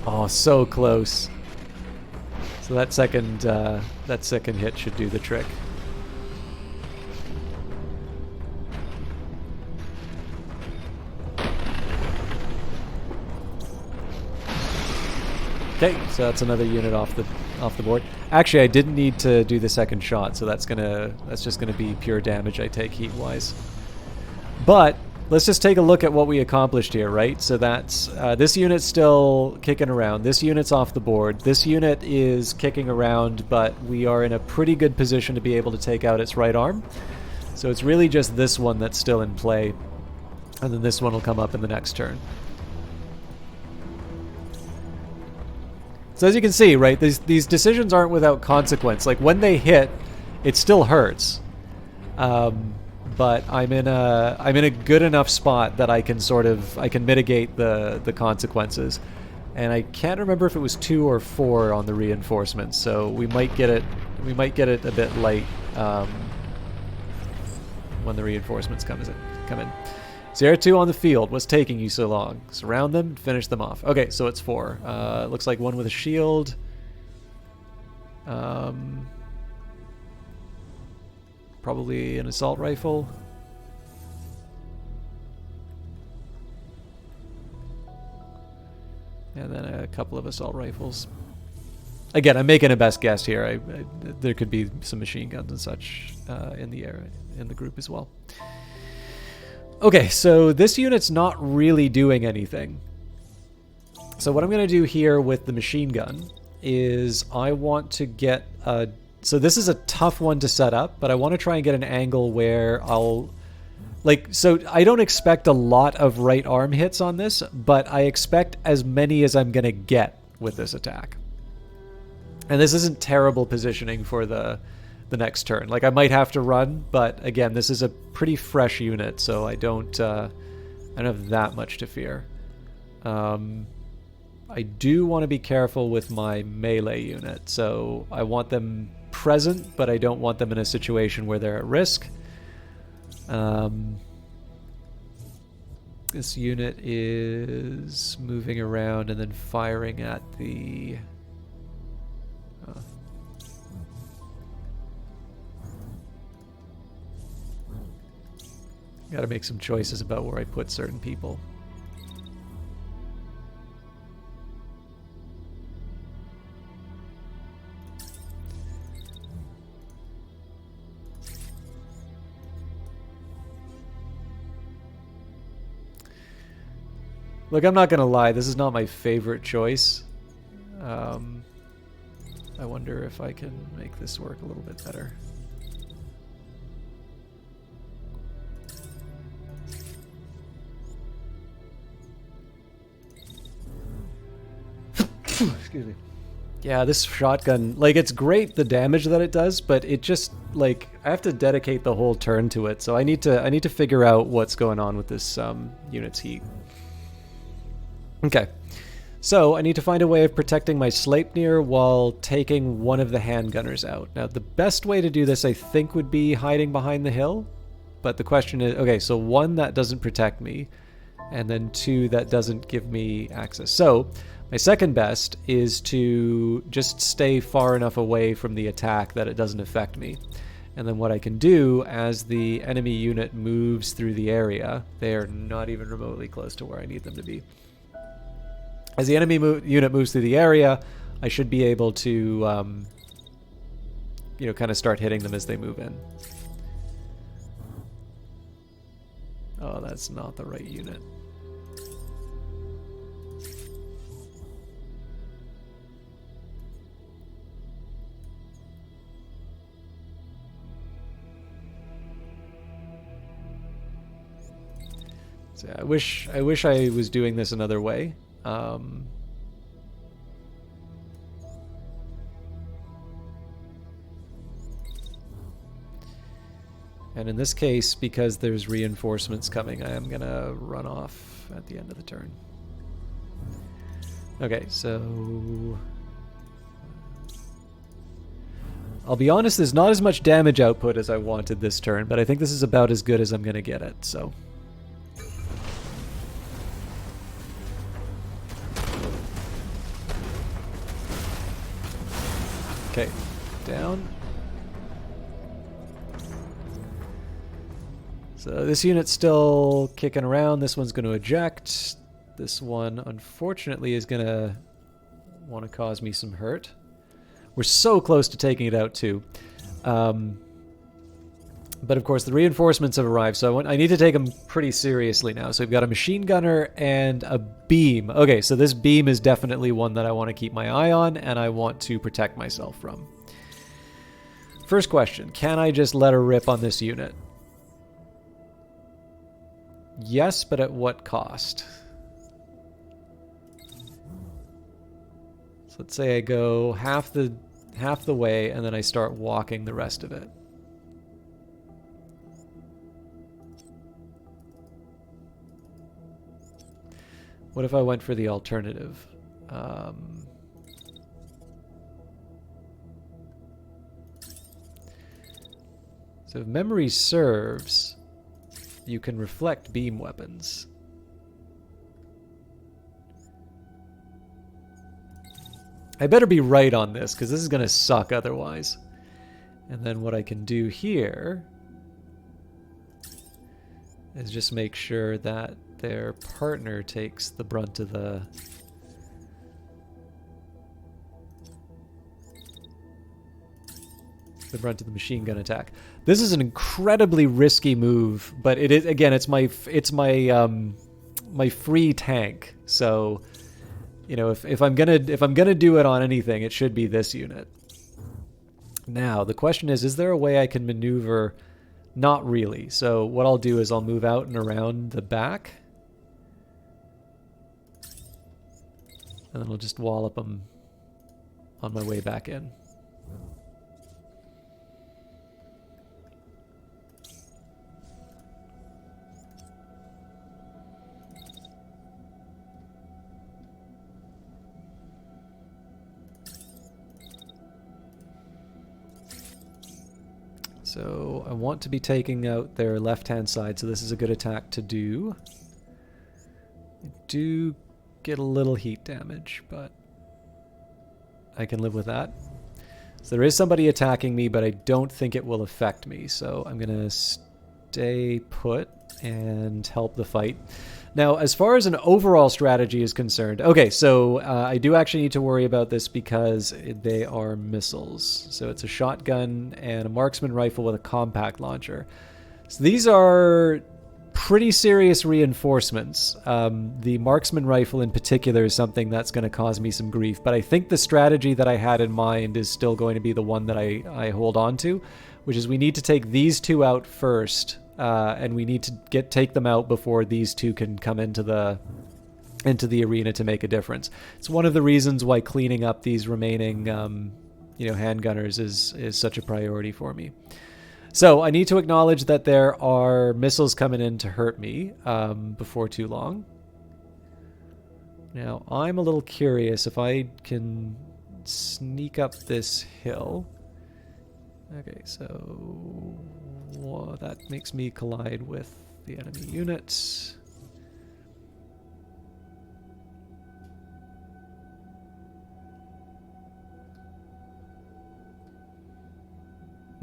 Speaker 1: Oh, so close. So that second hit should do the trick. Okay, so that's another unit off the board. Actually, I didn't need to do the second shot, so that's just gonna be pure damage I take heat wise. But let's just take a look at what we accomplished here, right? So that's this unit's still kicking around. This unit's off the board. This unit is kicking around, but we are in a pretty good position to be able to take out its right arm. So it's really just this one that's still in play, and then this one will come up in the next turn. So as you can see, right, these decisions aren't without consequence. Like when they hit, it still hurts. But I'm in a good enough spot that I can mitigate the consequences. And I can't remember if it was 2 or 4 on the reinforcements, so we might get it a bit light when the reinforcements come in. 0-2 on the field. What's taking you so long? Surround them and finish them off. Okay, so it's 4. Looks like one with a shield. Probably an assault rifle. And then a couple of assault rifles. Again, I'm making a best guess here. There could be some machine guns and such in the group as well. Okay, so this unit's not really doing anything. So what I'm going to do here with the machine gun is I want to get a... So this is a tough one to set up, but I want to try and get an angle where I'll... So I don't expect a lot of right arm hits on this, but I expect as many as I'm going to get with this attack. And this isn't terrible positioning for the next turn. Like I might have to run, but again, this is a pretty fresh unit, so I don't have that much to fear. I do want to be careful with my melee unit, so I want them present, but I don't want them in a situation where they're at risk. This unit is moving around and then firing at the... Gotta make some choices about where I put certain people. Look, I'm not gonna lie, this is not my favorite choice. I wonder if I can make this work a little bit better. Excuse me. Yeah, this shotgun, like, it's great the damage that it does, but it just, like, I have to dedicate the whole turn to it, so I need to figure out what's going on with this unit's heat. Okay. So I need to find a way of protecting my Sleipnir while taking one of the handgunners out. Now, the best way to do this, I think, would be hiding behind the hill. But the question is, okay, so 1, that doesn't protect me, and then 2, that doesn't give me access. So my second best is to just stay far enough away from the attack that it doesn't affect me. And then what I can do, as the enemy unit moves through the area, they are not even remotely close to where I need them to be. As the enemy unit moves through the area, I should be able to, you know, kind of start hitting them as they move in. Oh, that's not the right unit. So yeah, I wish I was doing this another way. And in this case, because there's reinforcements coming, I am gonna run off at the end of the turn. Okay, so I'll be honest, there's not as much damage output as I wanted this turn, but I think this is about as good as I'm gonna get it, so. Okay, down. So this unit's still kicking around. This one's going to eject. This one, unfortunately, is going to want to cause me some hurt. We're so close to taking it out, too. But, of course, the reinforcements have arrived, so I need to take them pretty seriously now. So we've got a machine gunner and a beam. Okay, so this beam is definitely one that I want to keep my eye on, and I want to protect myself from. First question, can I just let her rip on this unit? Yes, but at what cost? So let's say I go half the way, and then I start walking the rest of it. What if I went for the alternative? So if memory serves, you can reflect beam weapons. I better be right on this, because this is going to suck otherwise. And then what I can do here is just make sure that their partner takes the brunt of the machine gun attack. This is an incredibly risky move, but it is, again, it's my my free tank. So, you know, if I'm gonna do it on anything, it should be this unit. Now the question is there a way I can maneuver? Not really. So what I'll do is I'll move out and around the back, and then I'll just wallop them on my way back in. So I want to be taking out their left-hand side, so this is a good attack to do. I do get a little heat damage, but I can live with that. So there is somebody attacking me, but I don't think it will affect me, so I'm going to stay put and help the fight. Now, as far as an overall strategy is concerned, okay, so I do actually need to worry about this because they are missiles. So it's a shotgun and a marksman rifle with a compact launcher. So these are pretty serious reinforcements. The marksman rifle in particular is something that's going to cause me some grief, but I think the strategy that I had in mind is still going to be the one that I hold on to, which is we need to take these two out first. And we need to take them out before these two can come into the arena to make a difference. It's one of the reasons why cleaning up these remaining, handgunners is such a priority for me. So I need to acknowledge that there are missiles coming in to hurt me before too long. Now, I'm a little curious if I can sneak up this hill. Okay, so well, that makes me collide with the enemy units.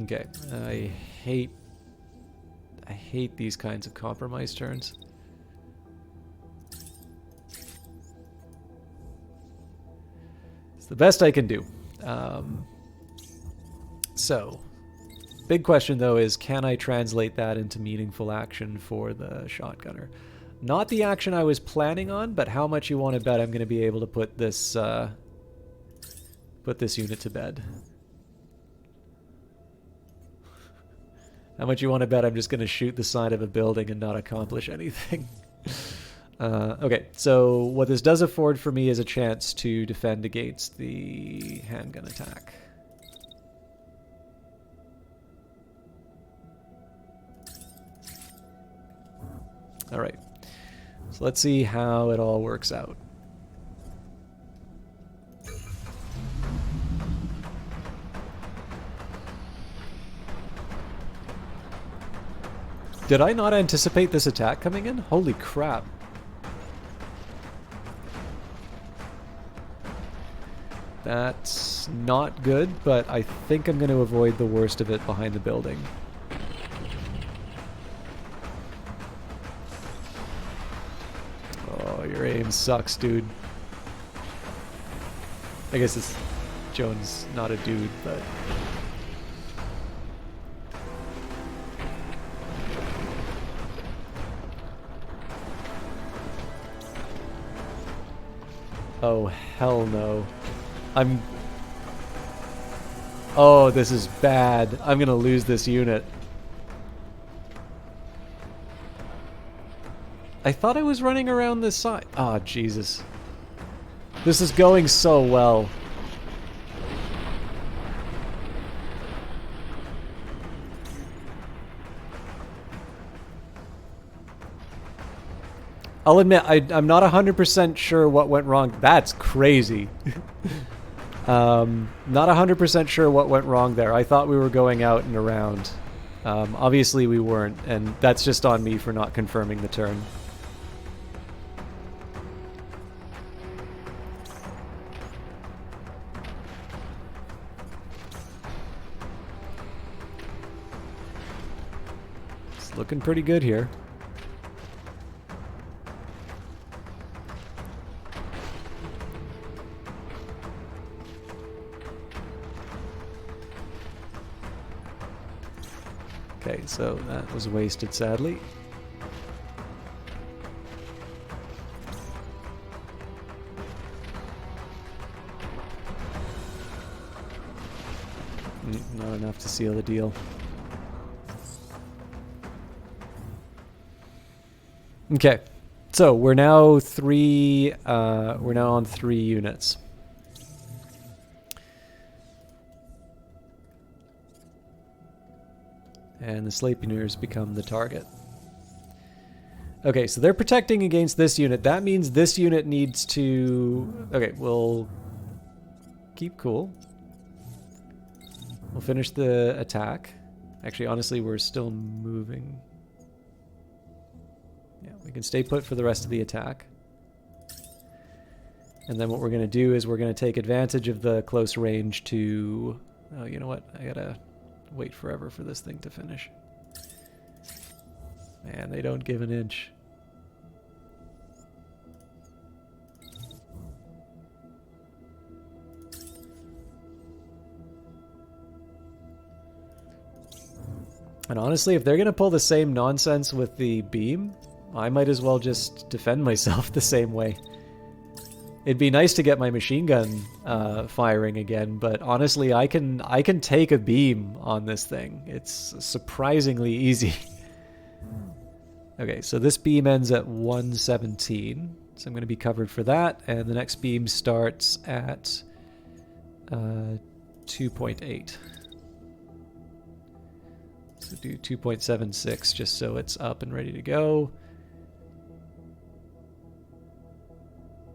Speaker 1: Okay, I hate these kinds of compromise turns. It's the best I can do. So, big question though is, can I translate that into meaningful action for the shotgunner? Not the action I was planning on, but how much you want to bet I'm going to be able to put this unit to bed. How much you want to bet I'm just going to shoot the side of a building and not accomplish anything? Okay, so what this does afford for me is a chance to defend against the handgun attack. Alright, so let's see how it all works out. Did I not anticipate this attack coming in? Holy crap. That's not good, but I think I'm going to avoid the worst of it behind the building. Oh, your aim sucks, dude. I guess this Jones not a dude, but... Oh, hell no. Oh, this is bad. I'm gonna lose this unit. I thought I was running around this side. Oh, Jesus. This is going so well. I'll admit, I'm not 100% sure what went wrong. That's crazy. Not 100% sure what went wrong there. I thought we were going out and around. Obviously we weren't, and that's just on me for not confirming the turn. It's looking pretty good here. Okay, so that was wasted, sadly. Not enough to seal the deal. Okay, so we're now on 3 units. And the Sleipnirs become the target. Okay, so they're protecting against this unit. That means this unit needs to... Okay, we'll keep cool. We'll finish the attack. Actually, honestly, we're still moving. Yeah, we can stay put for the rest of the attack. And then what we're going to do is we're going to take advantage of the close range to... Oh, you know what? I gotta wait forever for this thing to finish. Man, they don't give an inch. And honestly, if they're going to pull the same nonsense with the beam, I might as well just defend myself the same way. It'd be nice to get my machine gun firing again, but honestly, I can take a beam on this thing. It's surprisingly easy. Okay, so this beam ends at 117, so I'm going to be covered for that, and the next beam starts at 2.8. So do 2.76 just so it's up and ready to go.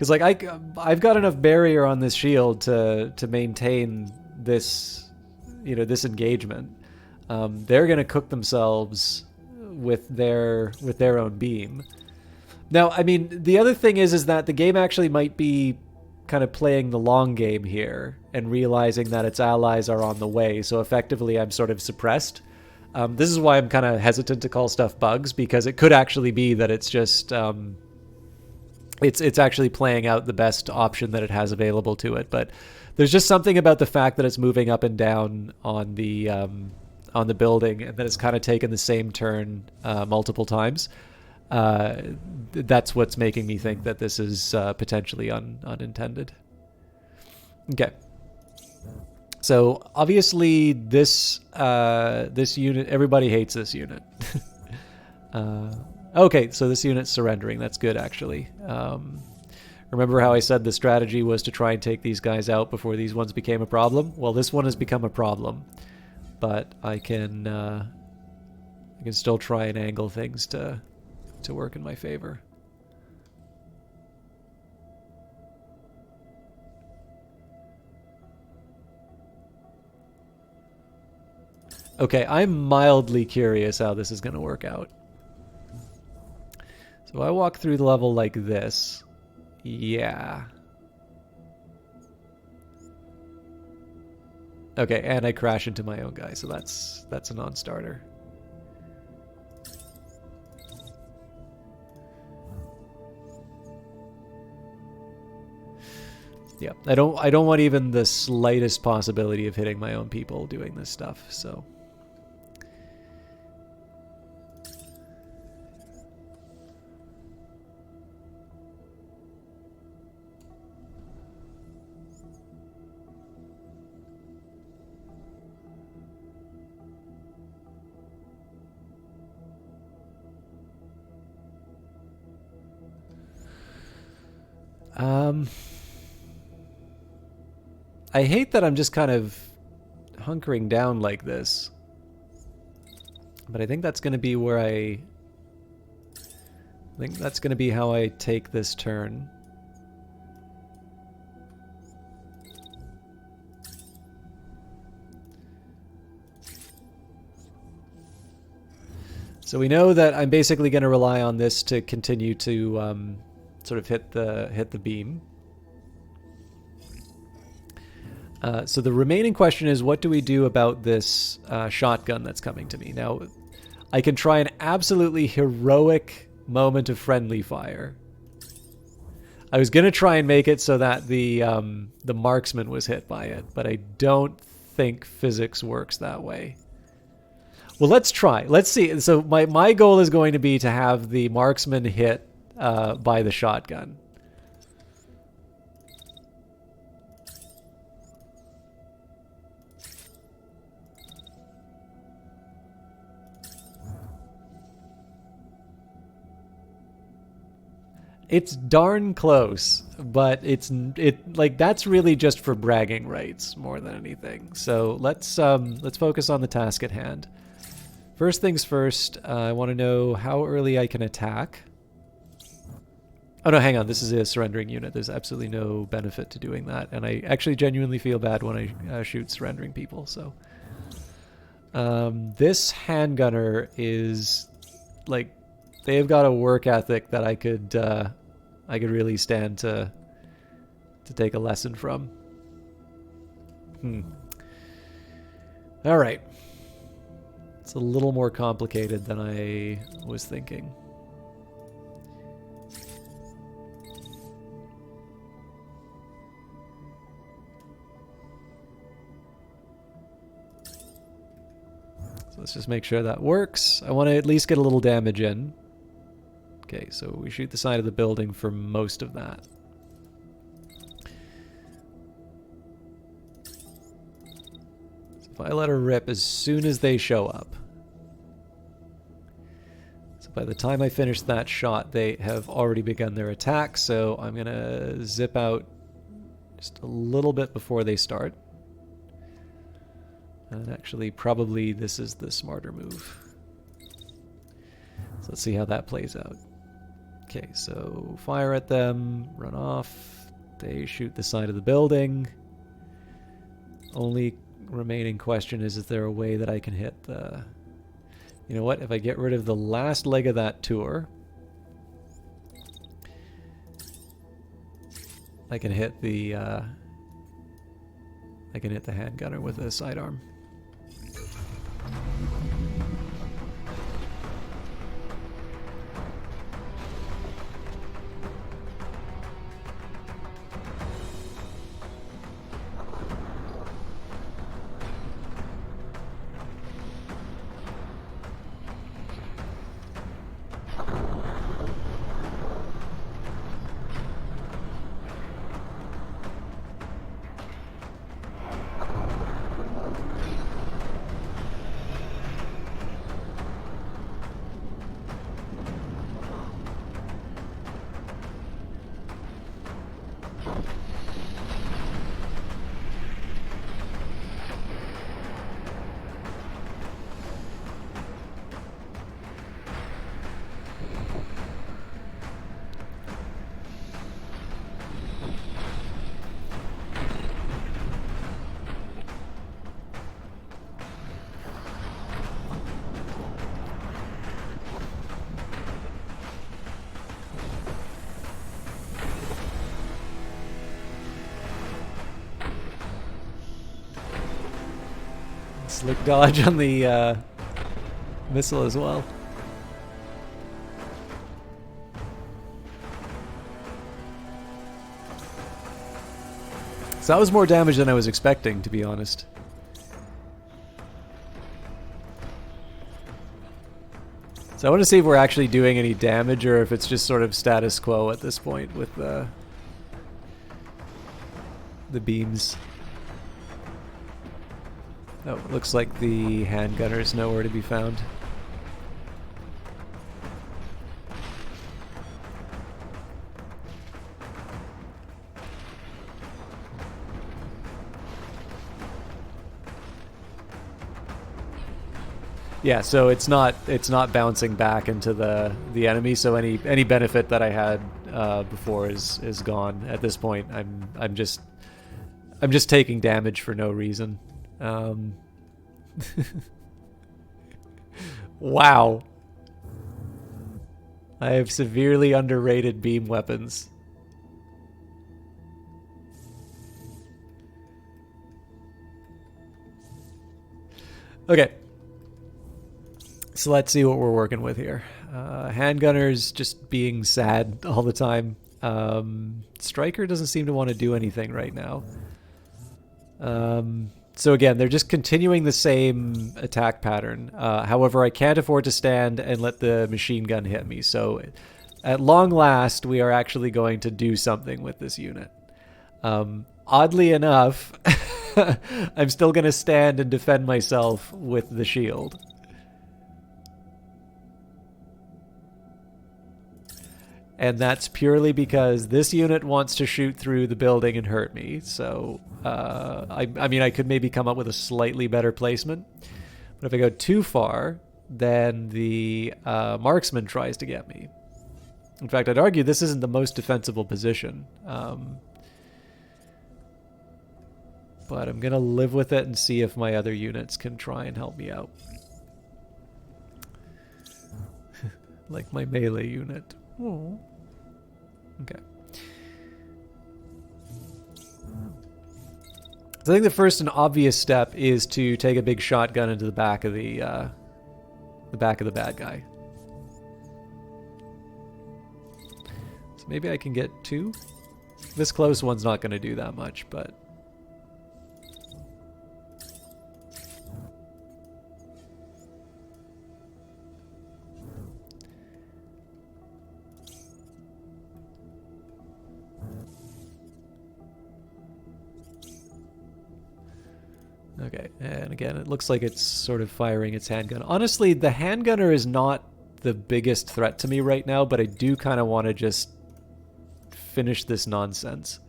Speaker 1: Because like I've got enough barrier on this shield to maintain this, you know, this engagement. They're gonna cook themselves with their own beam. Now, I mean, the other thing is that the game actually might be kind of playing the long game here and realizing that its allies are on the way. So effectively, I'm sort of suppressed. This is why I'm kind of hesitant to call stuff bugs, because it could actually be that it's just it's actually playing out the best option that it has available to it. But there's just something about the fact that it's moving up and down on the building, and that it's kind of taken the same turn multiple times. That's what's making me think that this is potentially unintended. Okay. So obviously this unit, everybody hates this unit. Okay, so this unit's surrendering. That's good, actually. Remember how I said the strategy was to try and take these guys out before these ones became a problem? Well, this one has become a problem, but I can still try and angle things to work in my favor. Okay, I'm mildly curious how this is going to work out. So I walk through the level like this. Yeah. Okay, and I crash into my own guy, so that's a non-starter. Yeah, I don't want even the slightest possibility of hitting my own people doing this stuff, so. I hate that I'm just kind of hunkering down like this, but I think that's going to be where I think that's going to be how I take this turn. So we know that I'm basically going to rely on this to continue to sort of hit the beam. So the remaining question is, what do we do about this shotgun that's coming to me? Now, I can try an absolutely heroic moment of friendly fire. I was going to try and make it so that the marksman was hit by it, but I don't think physics works that way. Well, let's try. Let's see. So my goal is going to be to have the marksman hit by the shotgun. It's darn close, but like that's really just for bragging rights more than anything. So let's focus on the task at hand. First things first, I want to know how early I can attack. Oh no, hang on, this is a surrendering unit. There's absolutely no benefit to doing that, and I actually genuinely feel bad when I shoot surrendering people. So this handgunner is like, they've got a work ethic that I could really stand to take a lesson from. All right. It's a little more complicated than I was thinking. So let's just make sure that works. I want to at least get a little damage in. Okay, so we shoot the side of the building for most of that. So if I let her rip as soon as they show up. So by the time I finish that shot, they have already begun their attack, so I'm going to zip out just a little bit before they start. And actually, probably this is the smarter move. So let's see how that plays out. Okay, so fire at them, run off. They shoot the side of the building. Only remaining question is there a way that I can hit the... You know what? If I get rid of the last leg of that tour, I can hit the handgunner with a sidearm. Slick dodge on the missile as well. So that was more damage than I was expecting, to be honest. So I want to see if we're actually doing any damage or if it's just sort of status quo at this point with the beams. Oh, it looks like the handgunner is nowhere to be found. Yeah, so it's not bouncing back into the enemy. So any benefit that I had before is gone at this point. I'm just taking damage for no reason. Wow. I have severely underrated beam weapons. Okay. So let's see what we're working with here. Handgunners just being sad all the time. Striker doesn't seem to want to do anything right now. So again, they're just continuing the same attack pattern. However, I can't afford to stand and let the machine gun hit me. So at long last, we are actually going to do something with this unit. Oddly enough, I'm still going to stand and defend myself with the shield. And that's purely because this unit wants to shoot through the building and hurt me. So, I mean, I could maybe come up with a slightly better placement. But if I go too far, then the marksman tries to get me. In fact, I'd argue this isn't the most defensible position. But I'm going to live with it and see if my other units can try and help me out. Like my melee unit. Oh. Okay. So I think the first and obvious step is to take a big shotgun into the back of the bad guy. So maybe I can get two. This close one's not going to do that much, but okay, and again, it looks like it's sort of firing its handgun. Honestly, the handgunner is not the biggest threat to me right now, but I do kind of want to just finish this nonsense.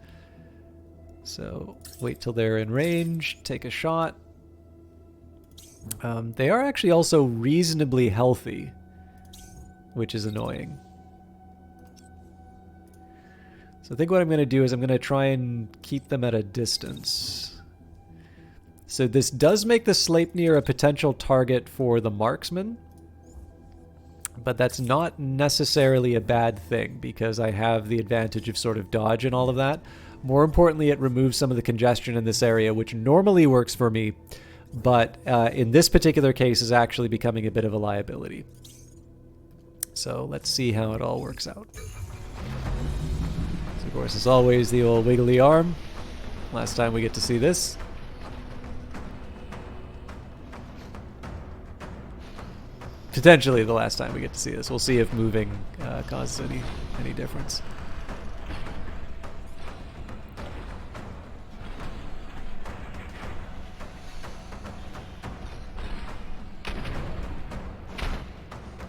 Speaker 1: So, wait till they're in range, take a shot. They are actually also reasonably healthy, which is annoying. So I think what I'm going to do is I'm going to try and keep them at a distance. So this does make the Sleipnir a potential target for the marksman. But that's not necessarily a bad thing because I have the advantage of sort of dodge and all of that. More importantly, it removes some of the congestion in this area, which normally works for me, but in this particular case is actually becoming a bit of a liability. So let's see how it all works out. So of course, as always, the old wiggly arm. Last time we get to see this. Potentially the last time we get to see this. We'll see if moving causes any difference.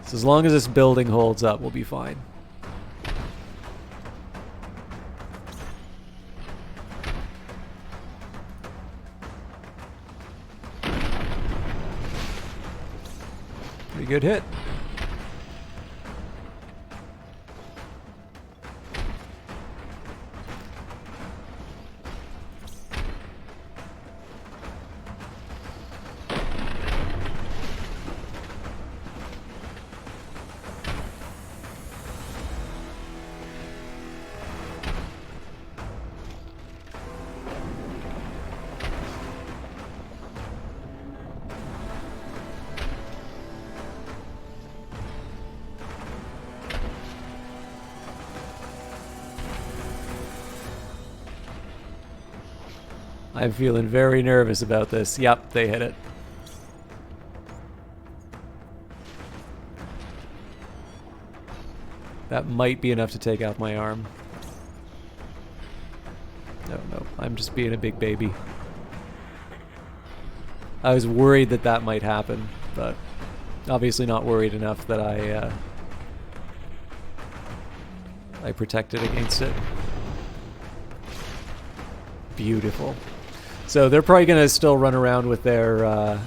Speaker 1: So as long as this building holds up, we'll be fine. Pretty good hit. I'm feeling very nervous about this. Yep, they hit it. That might be enough to take out my arm. No, I'm just being a big baby. I was worried that that might happen, but obviously not worried enough that I protected against it. Beautiful. So they're probably going to still run around with their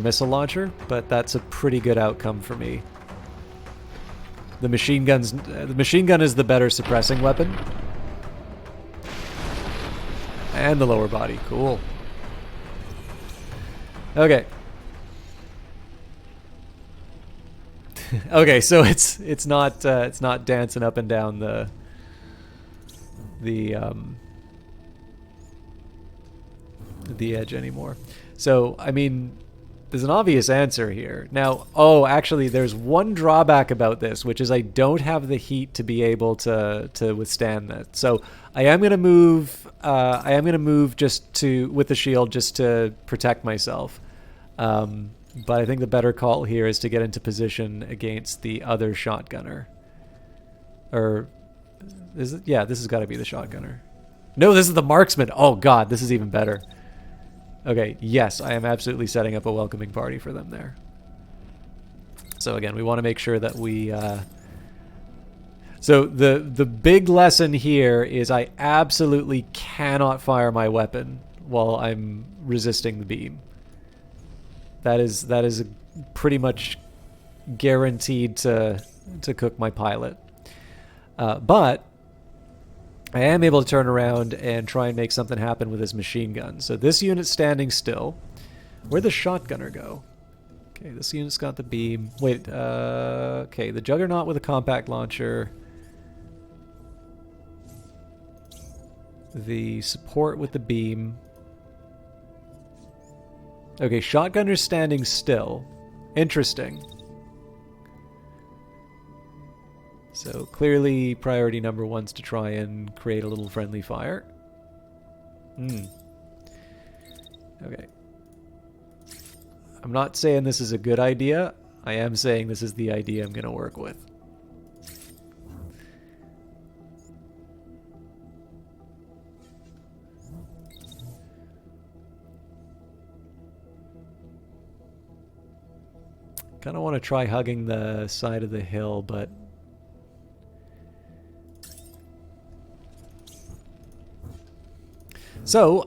Speaker 1: missile launcher, but that's a pretty good outcome for me. The machine gun is the better suppressing weapon. And the lower body. Cool. Okay. Okay, so it's not dancing up and down the edge anymore. So, I mean, there's an obvious answer here. Now, oh, actually, there's one drawback about this, which is I don't have the heat to be able to withstand that. So, I am going to move. I am going to move with the shield just to protect myself. But I think the better call here is to get into position against the other shotgunner. Or is it? Yeah, this has got to be the shotgunner. No, this is the marksman. Oh God, this is even better. Okay, yes, I am absolutely setting up a welcoming party for them there. So again, we want to make sure that we... So the big lesson here is I absolutely cannot fire my weapon while I'm resisting the beam. That is pretty much guaranteed to cook my pilot. But I am able to turn around and try and make something happen with this machine gun. So this unit's standing still. Where'd the shotgunner go? Okay, this unit's got the beam. Wait, okay, the Juggernaut with a compact launcher. The support with the beam. Okay, shotgunner's standing still. Interesting. So clearly priority number one's to try and create a little friendly fire. Okay. I'm not saying this is a good idea. I am saying this is the idea I'm going to work with. Kind of want to try hugging the side of the hill, but... So,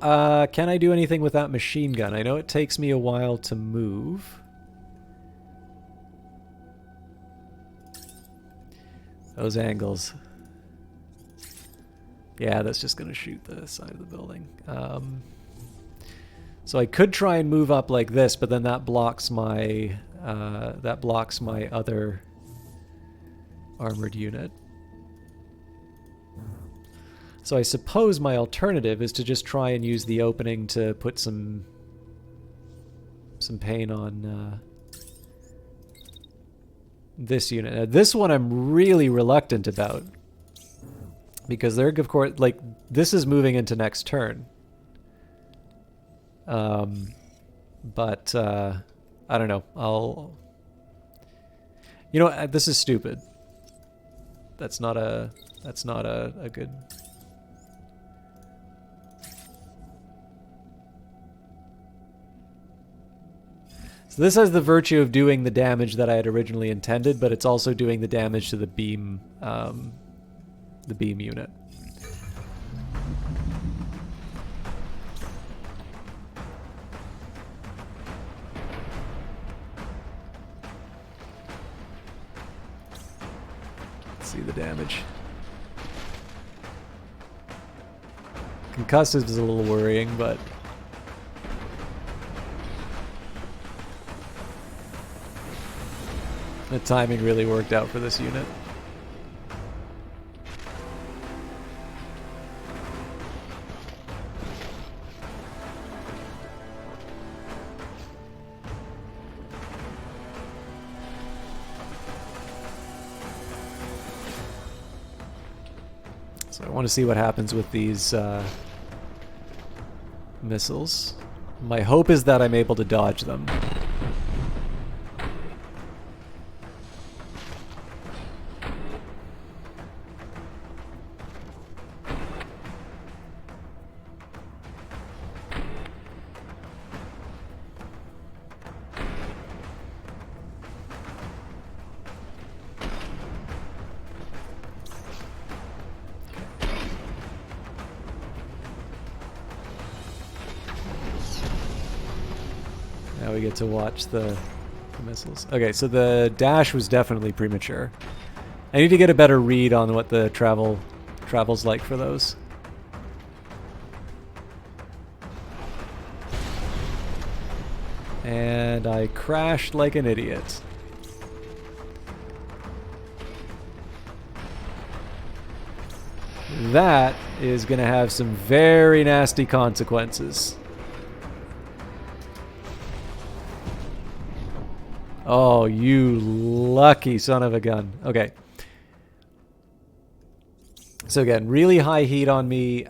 Speaker 1: can I do anything with that machine gun? I know it takes me a while to move. Those angles. Yeah, that's just going to shoot the side of the building. So I could try and move up like this, but then that blocks my other armored unit. So I suppose my alternative is to just try and use the opening to put some pain on this unit. Now, this one I'm really reluctant about, because they're, of course, like, this is moving into next turn. But I don't know. You know, this is stupid. That's not a good. So this has the virtue of doing the damage that I had originally intended, but it's also doing the damage to the beam unit. Let's see the damage. Concussive is a little worrying, but the timing really worked out for this unit. So I want to see what happens with these missiles. My hope is that I'm able to dodge them. Now we get to watch the missiles. Okay, so the dash was definitely premature. I need to get a better read on what the travel's like for those. And I crashed like an idiot. That is going to have some very nasty consequences. Oh, you lucky son of a gun. Okay. So again, really high heat on me.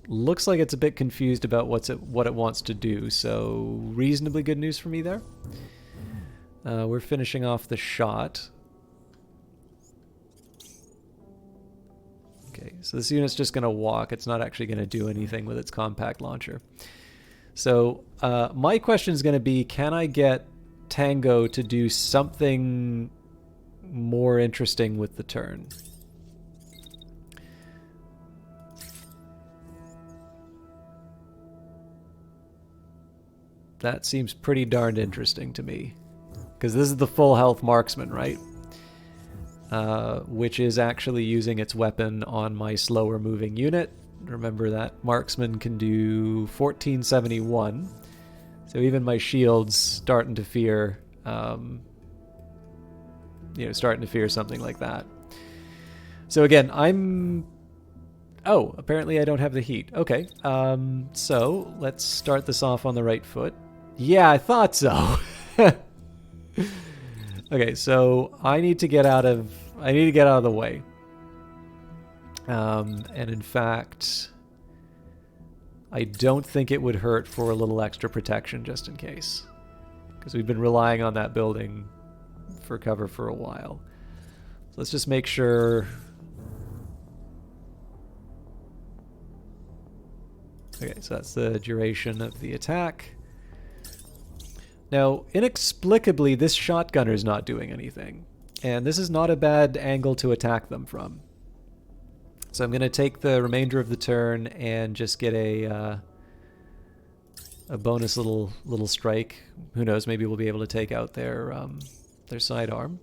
Speaker 1: Looks like it's a bit confused about what it wants to do. So reasonably good news for me there. We're finishing off the shot. Okay, so this unit's just going to walk. It's not actually going to do anything with its compact launcher. So my question is going to be, can I get Tango to do something more interesting with the turn? That seems pretty darned interesting to me. Because this is the full health marksman, right? Which is actually using its weapon on my slower moving unit. Remember that marksman can do 1471. So even my shield's starting to fear, starting to fear something like that. So again, oh, apparently I don't have the heat. Okay, so let's start this off on the right foot. Yeah, I thought so. Okay, so I need to get out of the way. And in fact, I don't think it would hurt for a little extra protection just in case. Because we've been relying on that building for cover for a while. So let's just make sure. Okay, so that's the duration of the attack. Now, inexplicably, this shotgunner is not doing anything. And this is not a bad angle to attack them from. So I'm going to take the remainder of the turn and just get a bonus little strike. Who knows? Maybe we'll be able to take out their sidearm.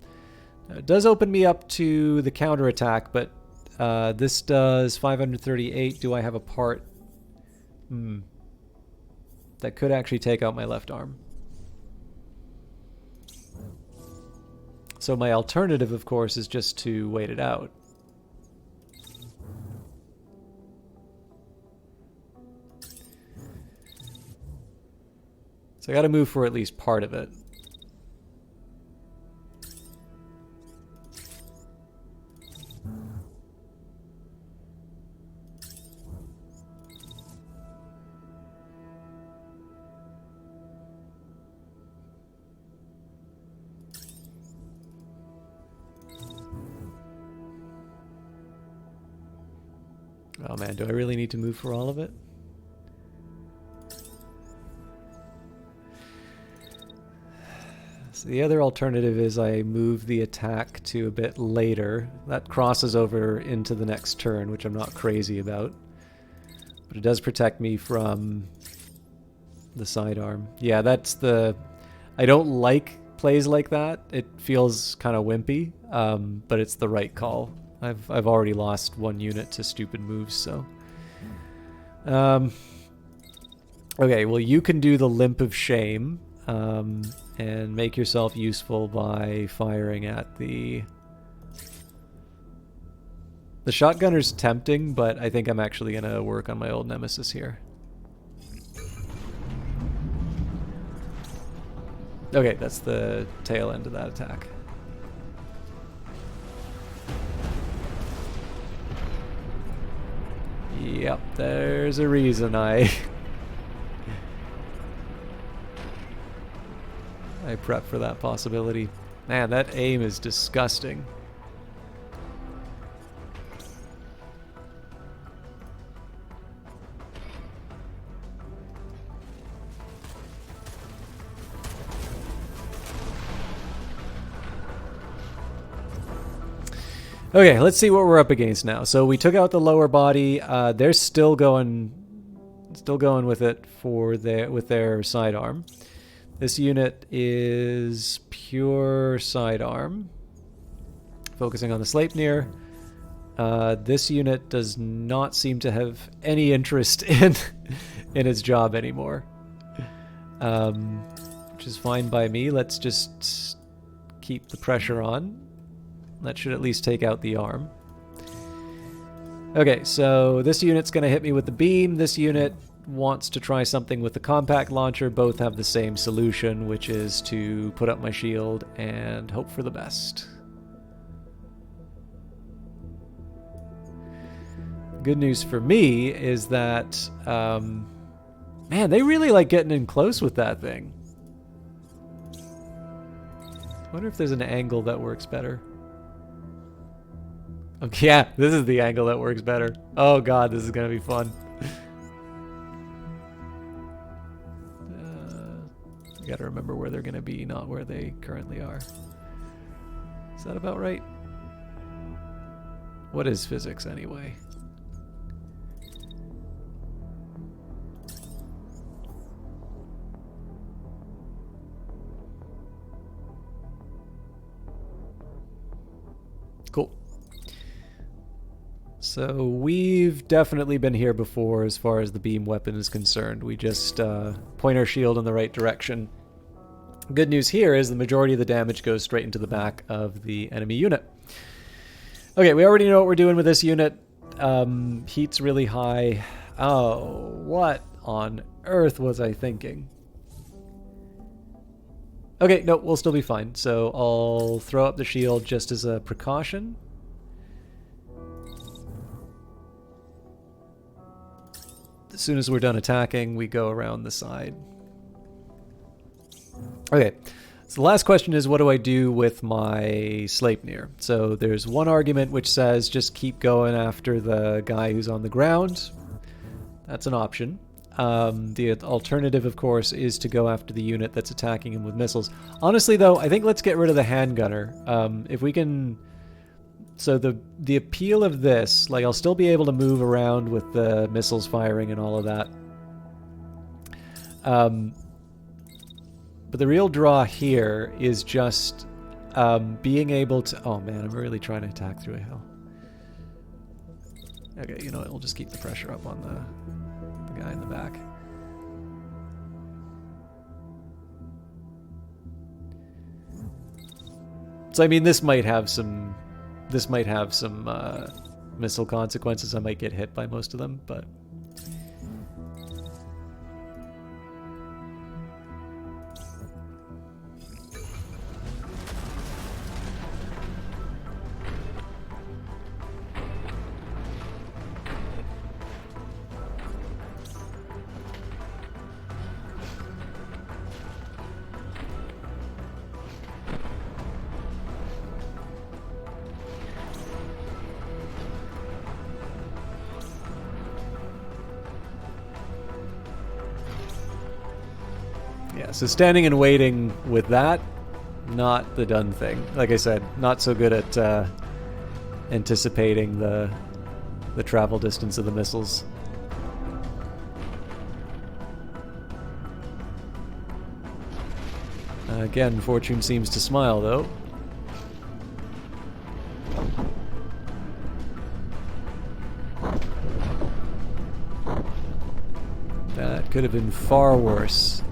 Speaker 1: It does open me up to the counterattack, but This does 538. Do I have a part? That could actually take out my left arm. So my alternative, of course, is just to wait it out. So I got to move for at least part of it. Oh man, do I really need to move for all of it? So the other alternative is I move the attack to a bit later. That crosses over into the next turn, which I'm not crazy about. But it does protect me from the sidearm. Yeah, that's the... I don't like plays like that. It feels kind of wimpy, but it's the right call. I've already lost one unit to stupid moves, so... okay, well you can do the Limp of Shame, and make yourself useful by firing at the... The shotgunner's tempting, but I think I'm actually going to work on my old nemesis here. Okay, that's the tail end of that attack. Yep, there's a reason I prep for that possibility. Man, that aim is disgusting. Okay, let's see what we're up against now. So we took out the lower body. They're still going with it with their sidearm. This unit is pure sidearm, focusing on the Sleipnir. This unit does not seem to have any interest in its job anymore, which is fine by me. Let's just keep the pressure on. That should at least take out the arm. Okay, so this unit's going to hit me with the beam. This unit wants to try something with the compact launcher. Both have the same solution, which is to put up my shield and hope for the best. Good news for me is that, man, they really like getting in close with that thing. I wonder if there's an angle that works better. Okay, yeah, this is the angle that works better. Oh god, this is gonna be fun. I gotta remember where they're gonna be, not where they currently are. Is that about right? What is physics anyway? Cool. So we've definitely been here before as far as the beam weapon is concerned. We just point our shield in the right direction. Good news here is the majority of the damage goes straight into the back of the enemy unit. Okay, we already know what we're doing with this unit. Heat's really high. Oh, what on earth was I thinking? Okay, no, we'll still be fine. So I'll throw up the shield just as a precaution. As soon as we're done attacking, we go around the side. Okay, so the last question is, what do I do with my Sleipnir? So there's one argument which says just keep going after the guy who's on the ground. That's an option. The alternative, of course, is to go after the unit that's attacking him with missiles. Honestly, though, I think let's get rid of the handgunner. If we can... So the appeal of this, like I'll still be able to move around with the missiles firing and all of that. But the real draw here is just being able to... Oh man, I'm really trying to attack through a hill. Okay, you know what? We'll just keep the pressure up on the guy in the back. So I mean, this might have some missile consequences. I might get hit by most of them, but yeah, so standing and waiting with that, not the done thing. Like I said, not so good at anticipating the travel distance of the missiles. Again, fortune seems to smile, though. That could have been far worse.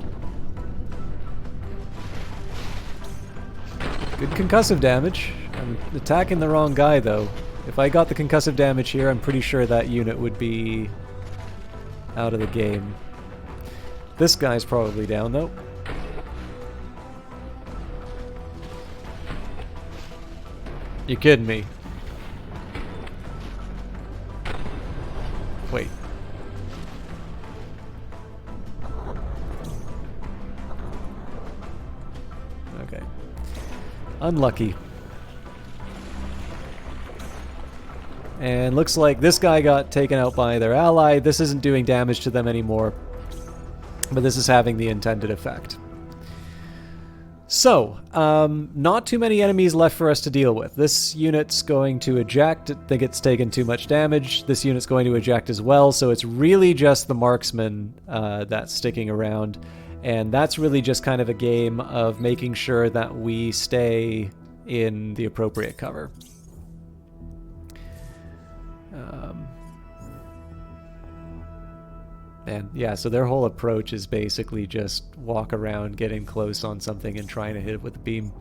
Speaker 1: Good concussive damage. I'm attacking the wrong guy, though. If I got the concussive damage here, I'm pretty sure that unit would be out of the game. This guy's probably down, though. You kidding me? Wait. Okay. Unlucky. And looks like this guy got taken out by their ally. This isn't doing damage to them anymore, but this is having the intended effect. So, not too many enemies left for us to deal with. This unit's going to eject. I think it's taken too much damage. This unit's going to eject as well, so it's really just the marksman that's sticking around. And that's really just kind of a game of making sure that we stay in the appropriate cover. And yeah, so their whole approach is basically just walk around, getting close on something and trying to hit it with a beam.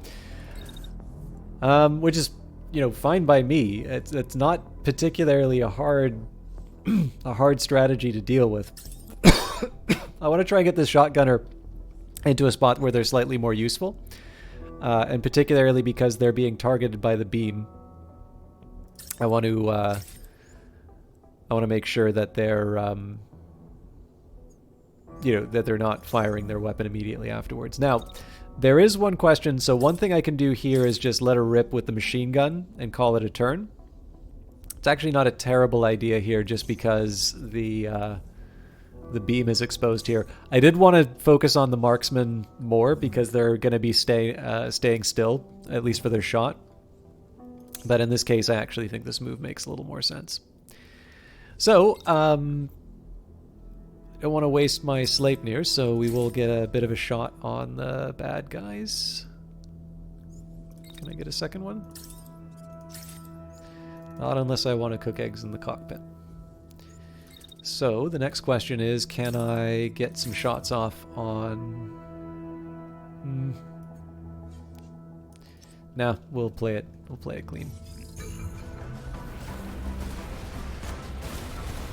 Speaker 1: Which is, you know, fine by me. It's not particularly a hard strategy to deal with. I want to try and get this shotgunner into a spot where they're slightly more useful. And particularly because they're being targeted by the beam. I want to make sure that they're you know, that they're not firing their weapon immediately afterwards. Now, there is one question. So one thing I can do here is just let her rip with the machine gun and call it a turn. It's actually not a terrible idea here, just because the beam is exposed here. I did want to focus on the marksman more because they're going to be staying still, at least for their shot. But in this case, I actually think this move makes a little more sense. So, I don't want to waste my Sleipnir, so we will get a bit of a shot on the bad guys. Can I get a second one? Not unless I want to cook eggs in the cockpit. So the next question is, can I get some shots off on... Nah, we'll play it clean.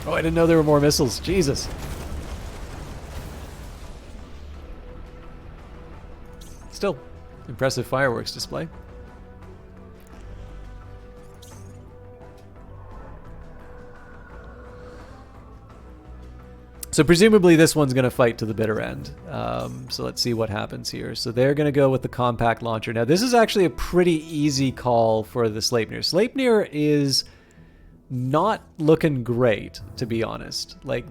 Speaker 1: Oh, I didn't know there were more missiles. Jesus. Still, impressive fireworks display. So presumably this one's going to fight to the bitter end. So let's see what happens here. So they're going to go with the compact launcher. Now this is actually a pretty easy call for the Sleipnir. Sleipnir is not looking great, to be honest. Like,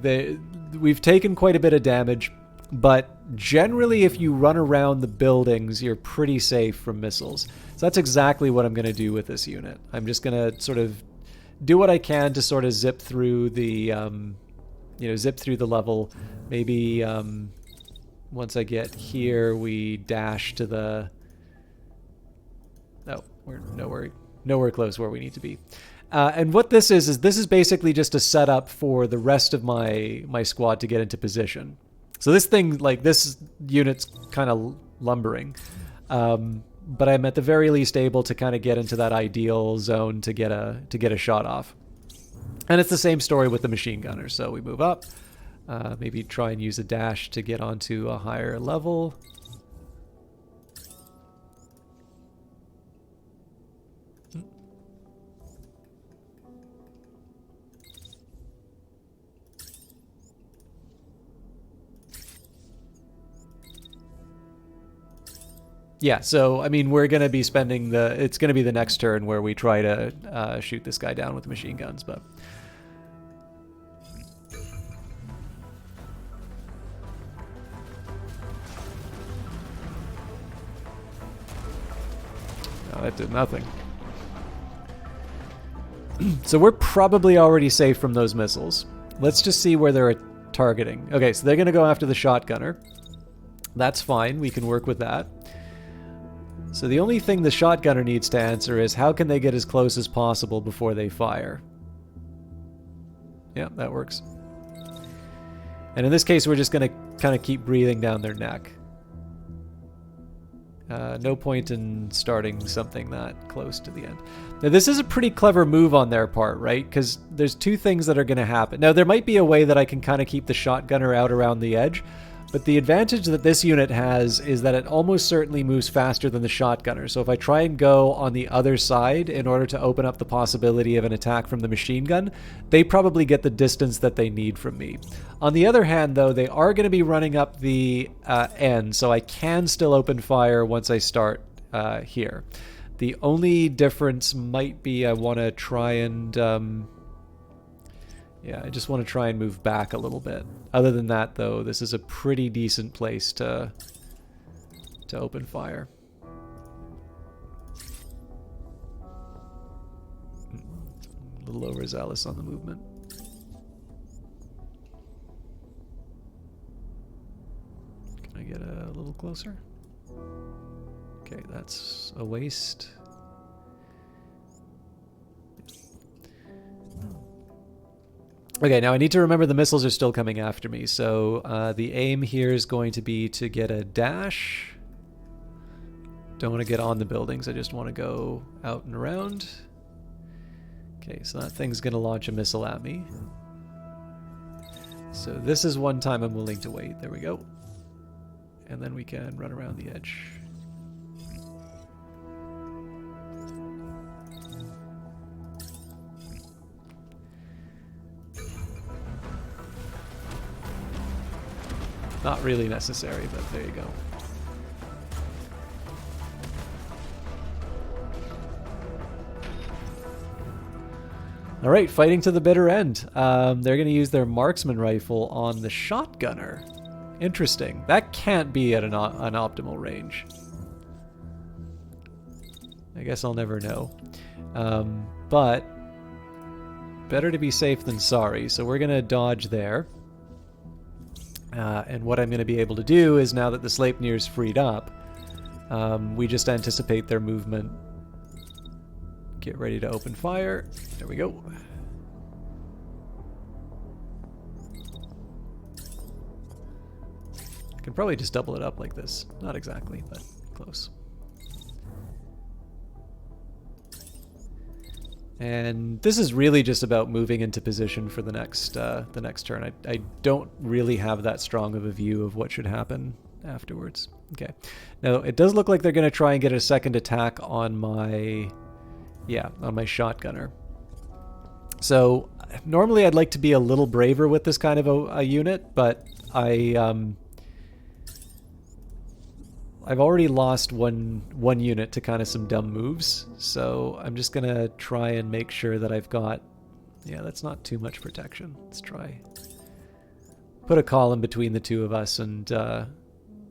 Speaker 1: we've taken quite a bit of damage, but generally if you run around the buildings, you're pretty safe from missiles. So that's exactly what I'm going to do with this unit. I'm just going to sort of do what I can to sort of zip through the, zip through the level. Maybe once I get here, we dash to the... Oh, we're nowhere close where we need to be. And what this is this is basically just a setup for the rest of my squad to get into position. So this thing, like this unit's kind of lumbering, but I'm at the very least able to kind of get into that ideal zone to get a shot off. And it's the same story with the machine gunner. So we move up, maybe try and use a dash to get onto a higher level. Yeah, so, I mean, we're going to be spending it's going to be the next turn where we try to shoot this guy down with machine guns, but... No, that did nothing. So we're probably already safe from those missiles. Let's just see where they're targeting. Okay, so they're going to go after the shotgunner. That's fine, we can work with that. So the only thing the shotgunner needs to answer is how can they get as close as possible before they fire? Yeah, that works. And in this case, we're just going to kind of keep breathing down their neck. No point in starting something that close to the end. Now, this is a pretty clever move on their part, right? Because there's two things that are going to happen. Now, there might be a way that I can kind of keep the shotgunner out around the edge, but the advantage that this unit has is that it almost certainly moves faster than the shotgunner. So if I try and go on the other side in order to open up the possibility of an attack from the machine gun, they probably get the distance that they need from me. On the other hand, though, they are going to be running up the end, so I can still open fire once I start here. The only difference might be I want to try and... yeah, I just want to try and move back a little bit. Other than that, though, this is a pretty decent place to open fire. A little overzealous on the movement. Can I get a little closer? Okay, that's a waste. Okay, now I need to remember the missiles are still coming after me, so the aim here is going to be to get a dash. Don't want to get on the buildings, I just want to go out and around. Okay, so that thing's going to launch a missile at me. So this is one time I'm willing to wait. There we go. And then we can run around the edge. Not really necessary, but there you go. All right, fighting to the bitter end. They're going to use their marksman rifle on the shotgunner. Interesting. That can't be at an optimal range. I guess I'll never know. But better to be safe than sorry, so we're going to dodge there. And what I'm going to be able to do is, now that the Sleipnir's freed up, we just anticipate their movement. Get ready to open fire. There we go. I can probably just double it up like this. Not exactly, but close. And this is really just about moving into position for the next turn. I don't really have that strong of a view of what should happen afterwards. Okay. Now, it does look like they're going to try and get a second attack on my... yeah, on my shotgunner. So, normally I'd like to be a little braver with this kind of a unit, but I've already lost one unit to kind of some dumb moves, so I'm just gonna try and make sure that I've got... yeah, that's not too much protection. Let's try. Put a column between the two of us, and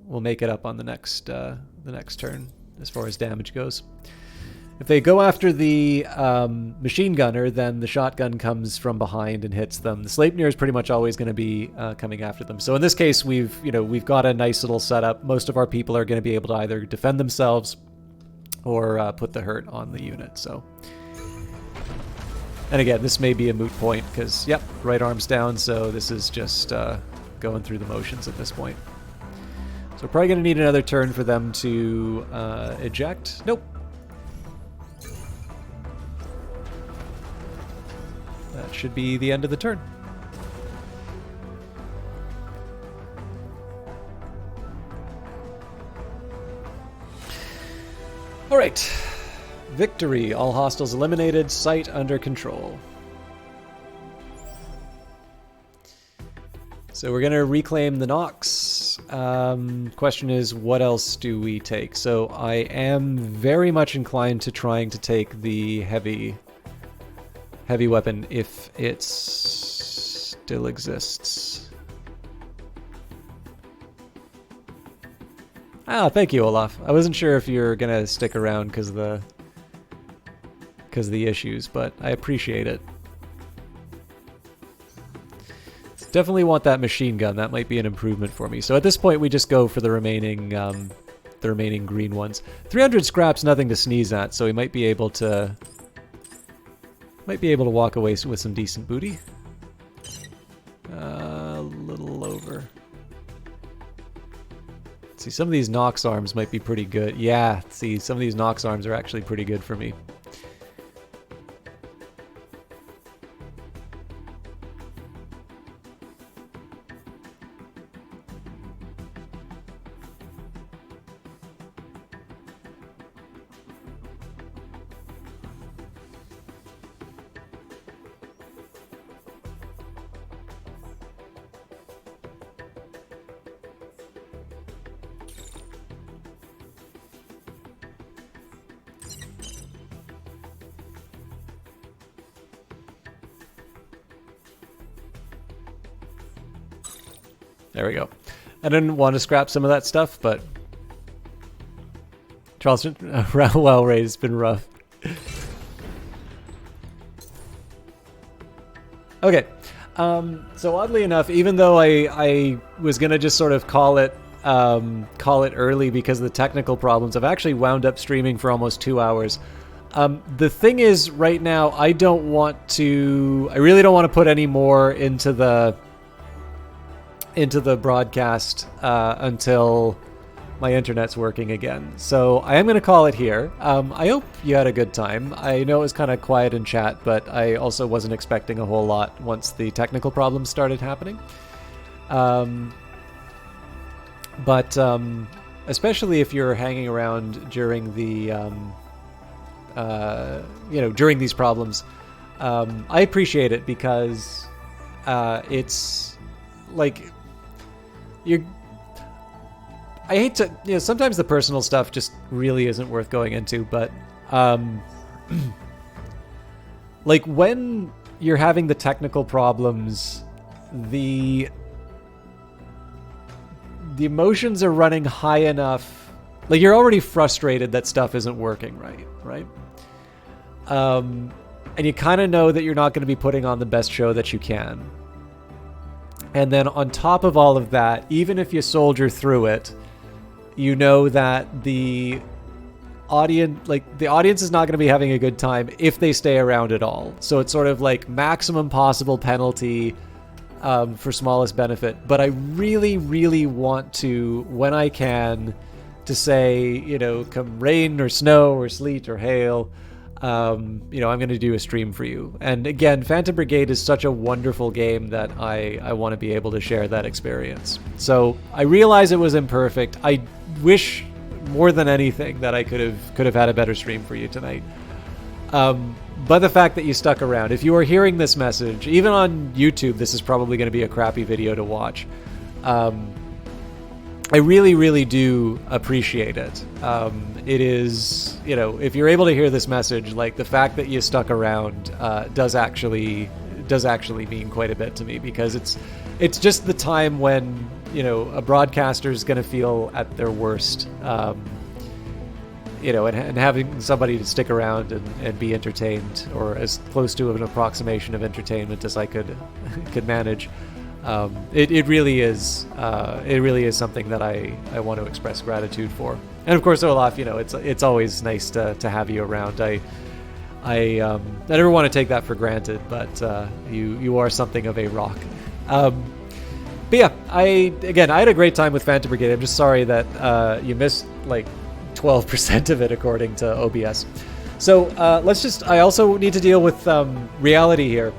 Speaker 1: we'll make it up on the next turn as far as damage goes. If they go after the machine gunner, then the shotgun comes from behind and hits them. The Sleipnir is pretty much always going to be coming after them. So in this case, we've got a nice little setup. Most of our people are going to be able to either defend themselves or put the hurt on the unit. So And again, this may be a moot point because, yep, right arm's down, so this is just going through the motions at this point. So we're probably going to need another turn for them to eject. Nope. That should be the end of the turn. All right. Victory. All hostiles eliminated. Site under control. So we're going to reclaim the Nox. Question is, what else do we take? So I am very much inclined to trying to take the heavy weapon if it still exists. Ah, thank you, Olaf. I wasn't sure if you're gonna stick around because of the issues, but I appreciate it. Definitely want that machine gun. That might be an improvement for me. So at this point, we just go for the remaining green ones. 300 scraps, nothing to sneeze at. So we might be able to walk away with some decent booty. A little over. See, some of these Nox arms might be pretty good. Yeah, see, some of these Nox arms are actually pretty good for me. There we go. I didn't want to scrap some of that stuff, but Charleston, well, Raid, it's been rough. Okay, so oddly enough, even though I was gonna just sort of call it early because of the technical problems, I've actually wound up streaming for almost 2 hours. The thing is, right now, I really don't want to put any more into the broadcast until my internet's working again. So I am going to call it here. I hope you had a good time. I know it was kind of quiet in chat, but I also wasn't expecting a whole lot once the technical problems started happening. But especially if you're hanging around during the during these problems, I appreciate it because it's like I hate to, sometimes the personal stuff just really isn't worth going into, but like when you're having the technical problems, the emotions are running high enough, like you're already frustrated that stuff isn't working right? And you kind of know that you're not going to be putting on the best show that you can. And then on top of all of that, even if you soldier through it, you know that the audience is not going to be having a good time if they stay around at all. So it's sort of like maximum possible penalty for smallest benefit. But I really, really want to, when I can, to say, come rain or snow or sleet or hail, I'm going to do a stream for you. And again, Phantom Brigade is such a wonderful game that I want to be able to share that experience. So I realize it was imperfect. I wish more than anything that I could have had a better stream for you tonight. But the fact that you stuck around, if you are hearing this message, even on YouTube, this is probably going to be a crappy video to watch. I really, really do appreciate it. It is, if you're able to hear this message, like the fact that you stuck around does actually mean quite a bit to me, because it's just the time when a broadcaster is going to feel at their worst, and having somebody to stick around and be entertained, or as close to an approximation of entertainment as I could manage. It really is something that I want to express gratitude for. And of course, Olaf, it's always nice to have you around. I never want to take that for granted, but you are something of a rock. But yeah, I had a great time with Phantom Brigade. I'm just sorry that you missed like 12% of it according to OBS. So I also need to deal with reality here.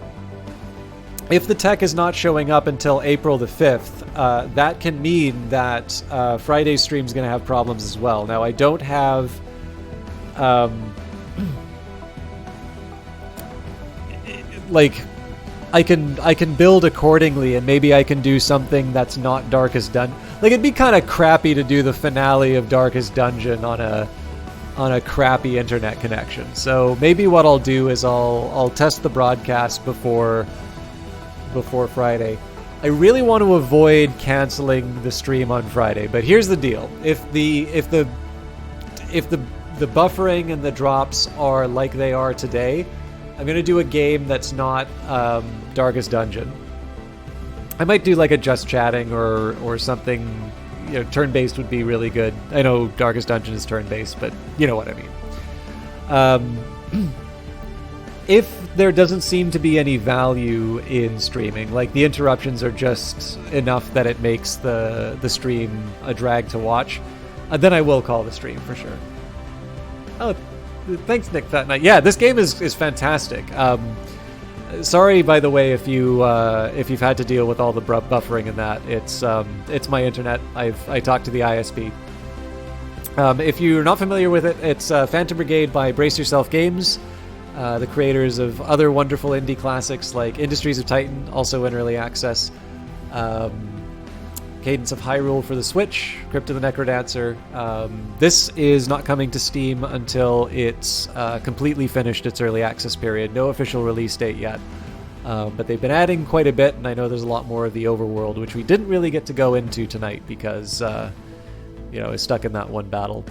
Speaker 1: If the tech is not showing up until April the 5th, that can mean that Friday's stream is going to have problems as well. Now, I don't have... I can build accordingly, and maybe I can do something that's not Darkest Dungeon. Like, it'd be kind of crappy to do the finale of Darkest Dungeon on a crappy internet connection. So maybe what I'll do is I'll test the broadcast before Friday. I really want to avoid canceling the stream on Friday, but here's the deal: if the buffering and the drops are like they are today, I'm gonna do a game that's not Darkest Dungeon. I might do like a Just Chatting or something. You know, turn-based would be really good. I know Darkest Dungeon is turn-based, but you know what I mean. If there doesn't seem to be any value in streaming, like the interruptions are just enough that it makes the stream a drag to watch, then I will call the stream for sure. Oh, thanks, Nick Fat Knight. Yeah, this game is fantastic. Sorry, by the way, if you've had to deal with all the buffering and that. It's my internet. I talked to the ISP. If you're not familiar with it, it's Phantom Brigade by Brace Yourself Games, the creators of other wonderful indie classics like Industries of Titan, also in early access, Cadence of Hyrule for the Switch, Crypt of the Necrodancer. This is not coming to Steam until it's completely finished its early access period. No official release date yet. But they've been adding quite a bit, and I know there's a lot more of the overworld, which we didn't really get to go into tonight because, it's stuck in that one battle.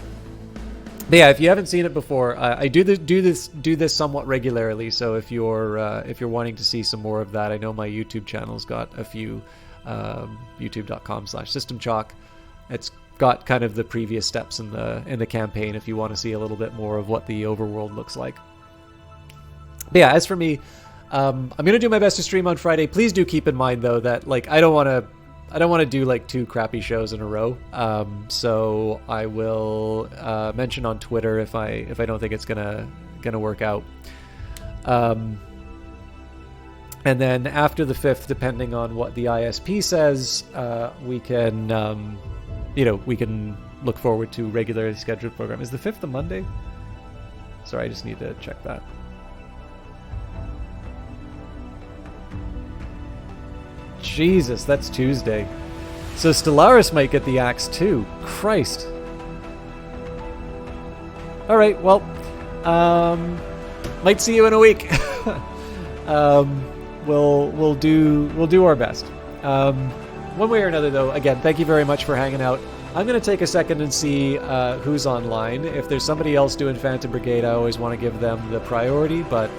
Speaker 1: But yeah, if you haven't seen it before, I do this somewhat regularly. So if you're wanting to see some more of that, I know my YouTube channel's got a few. YouTube.com/SystemChalk. It's got kind of the previous steps in the campaign if you want to see a little bit more of what the overworld looks like. But yeah, as for me, I'm gonna do my best to stream on Friday. Please do keep in mind though that like I don't want to do like 2 crappy shows in a row. So I will mention on Twitter if I don't think it's gonna work out. And then after the 5th, depending on what the ISP says, we can look forward to regularly scheduled program. Is the 5th a Monday? Sorry, I just need to check that. Jesus, that's Tuesday. So Stellaris might get the axe too. Christ. All right, well, might see you in a week. We'll do our best. One way or another, though, again, thank you very much for hanging out. I'm going to take a second and see who's online. If there's somebody else doing Phantom Brigade, I always want to give them the priority, but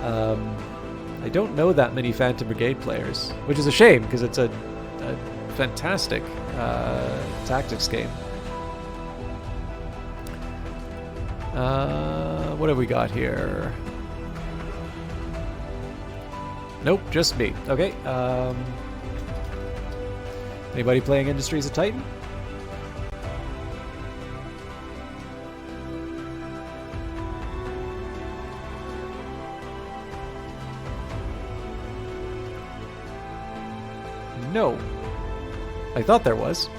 Speaker 1: I don't know that many Phantom Brigade players, which is a shame because it's a fantastic tactics game. What have we got here? Nope, just me. Okay. Anybody playing Industries of Titan? No. I thought there was.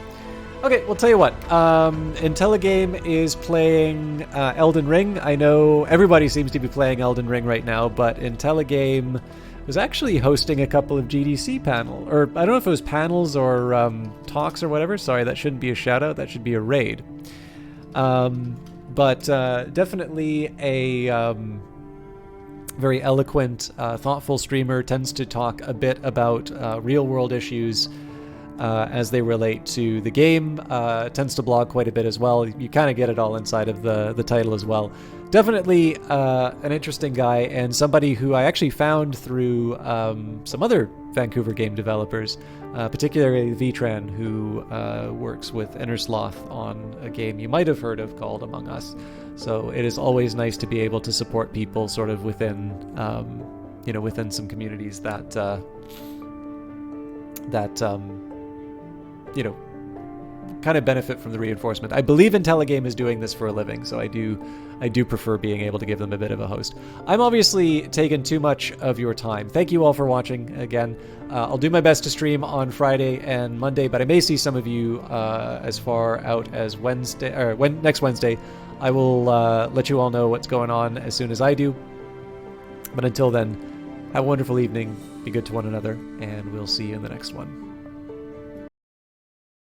Speaker 1: Okay, well, tell you what. IntelliGame is playing Elden Ring. I know everybody seems to be playing Elden Ring right now, but IntelliGame was actually hosting a couple of GDC panel, or I don't know if it was panels or talks or whatever. Sorry, that shouldn't be a shout out. That should be a raid. But definitely a very eloquent, thoughtful streamer. Tends to talk a bit about real world issues. as they relate to the game. Tends to blog quite a bit as well. You kind of get it all inside of the title as well. Definitely an interesting guy, and somebody who I actually found through some other Vancouver game developers, particularly Vitran, who works with Innersloth on a game you might have heard of called Among Us. So it is always nice to be able to support people sort of within, within some communities that kind of benefit from the reinforcement. I believe IntelliGame is doing this for a living, so I do prefer being able to give them a bit of a host. I'm obviously taken too much of your time. Thank you all for watching again. I'll do my best to stream on Friday and Monday, but I may see some of you as far out as Wednesday or next Wednesday. I will let you all know what's going on as soon as I do. But until then, have a wonderful evening, be good to one another, and we'll see you in the next one.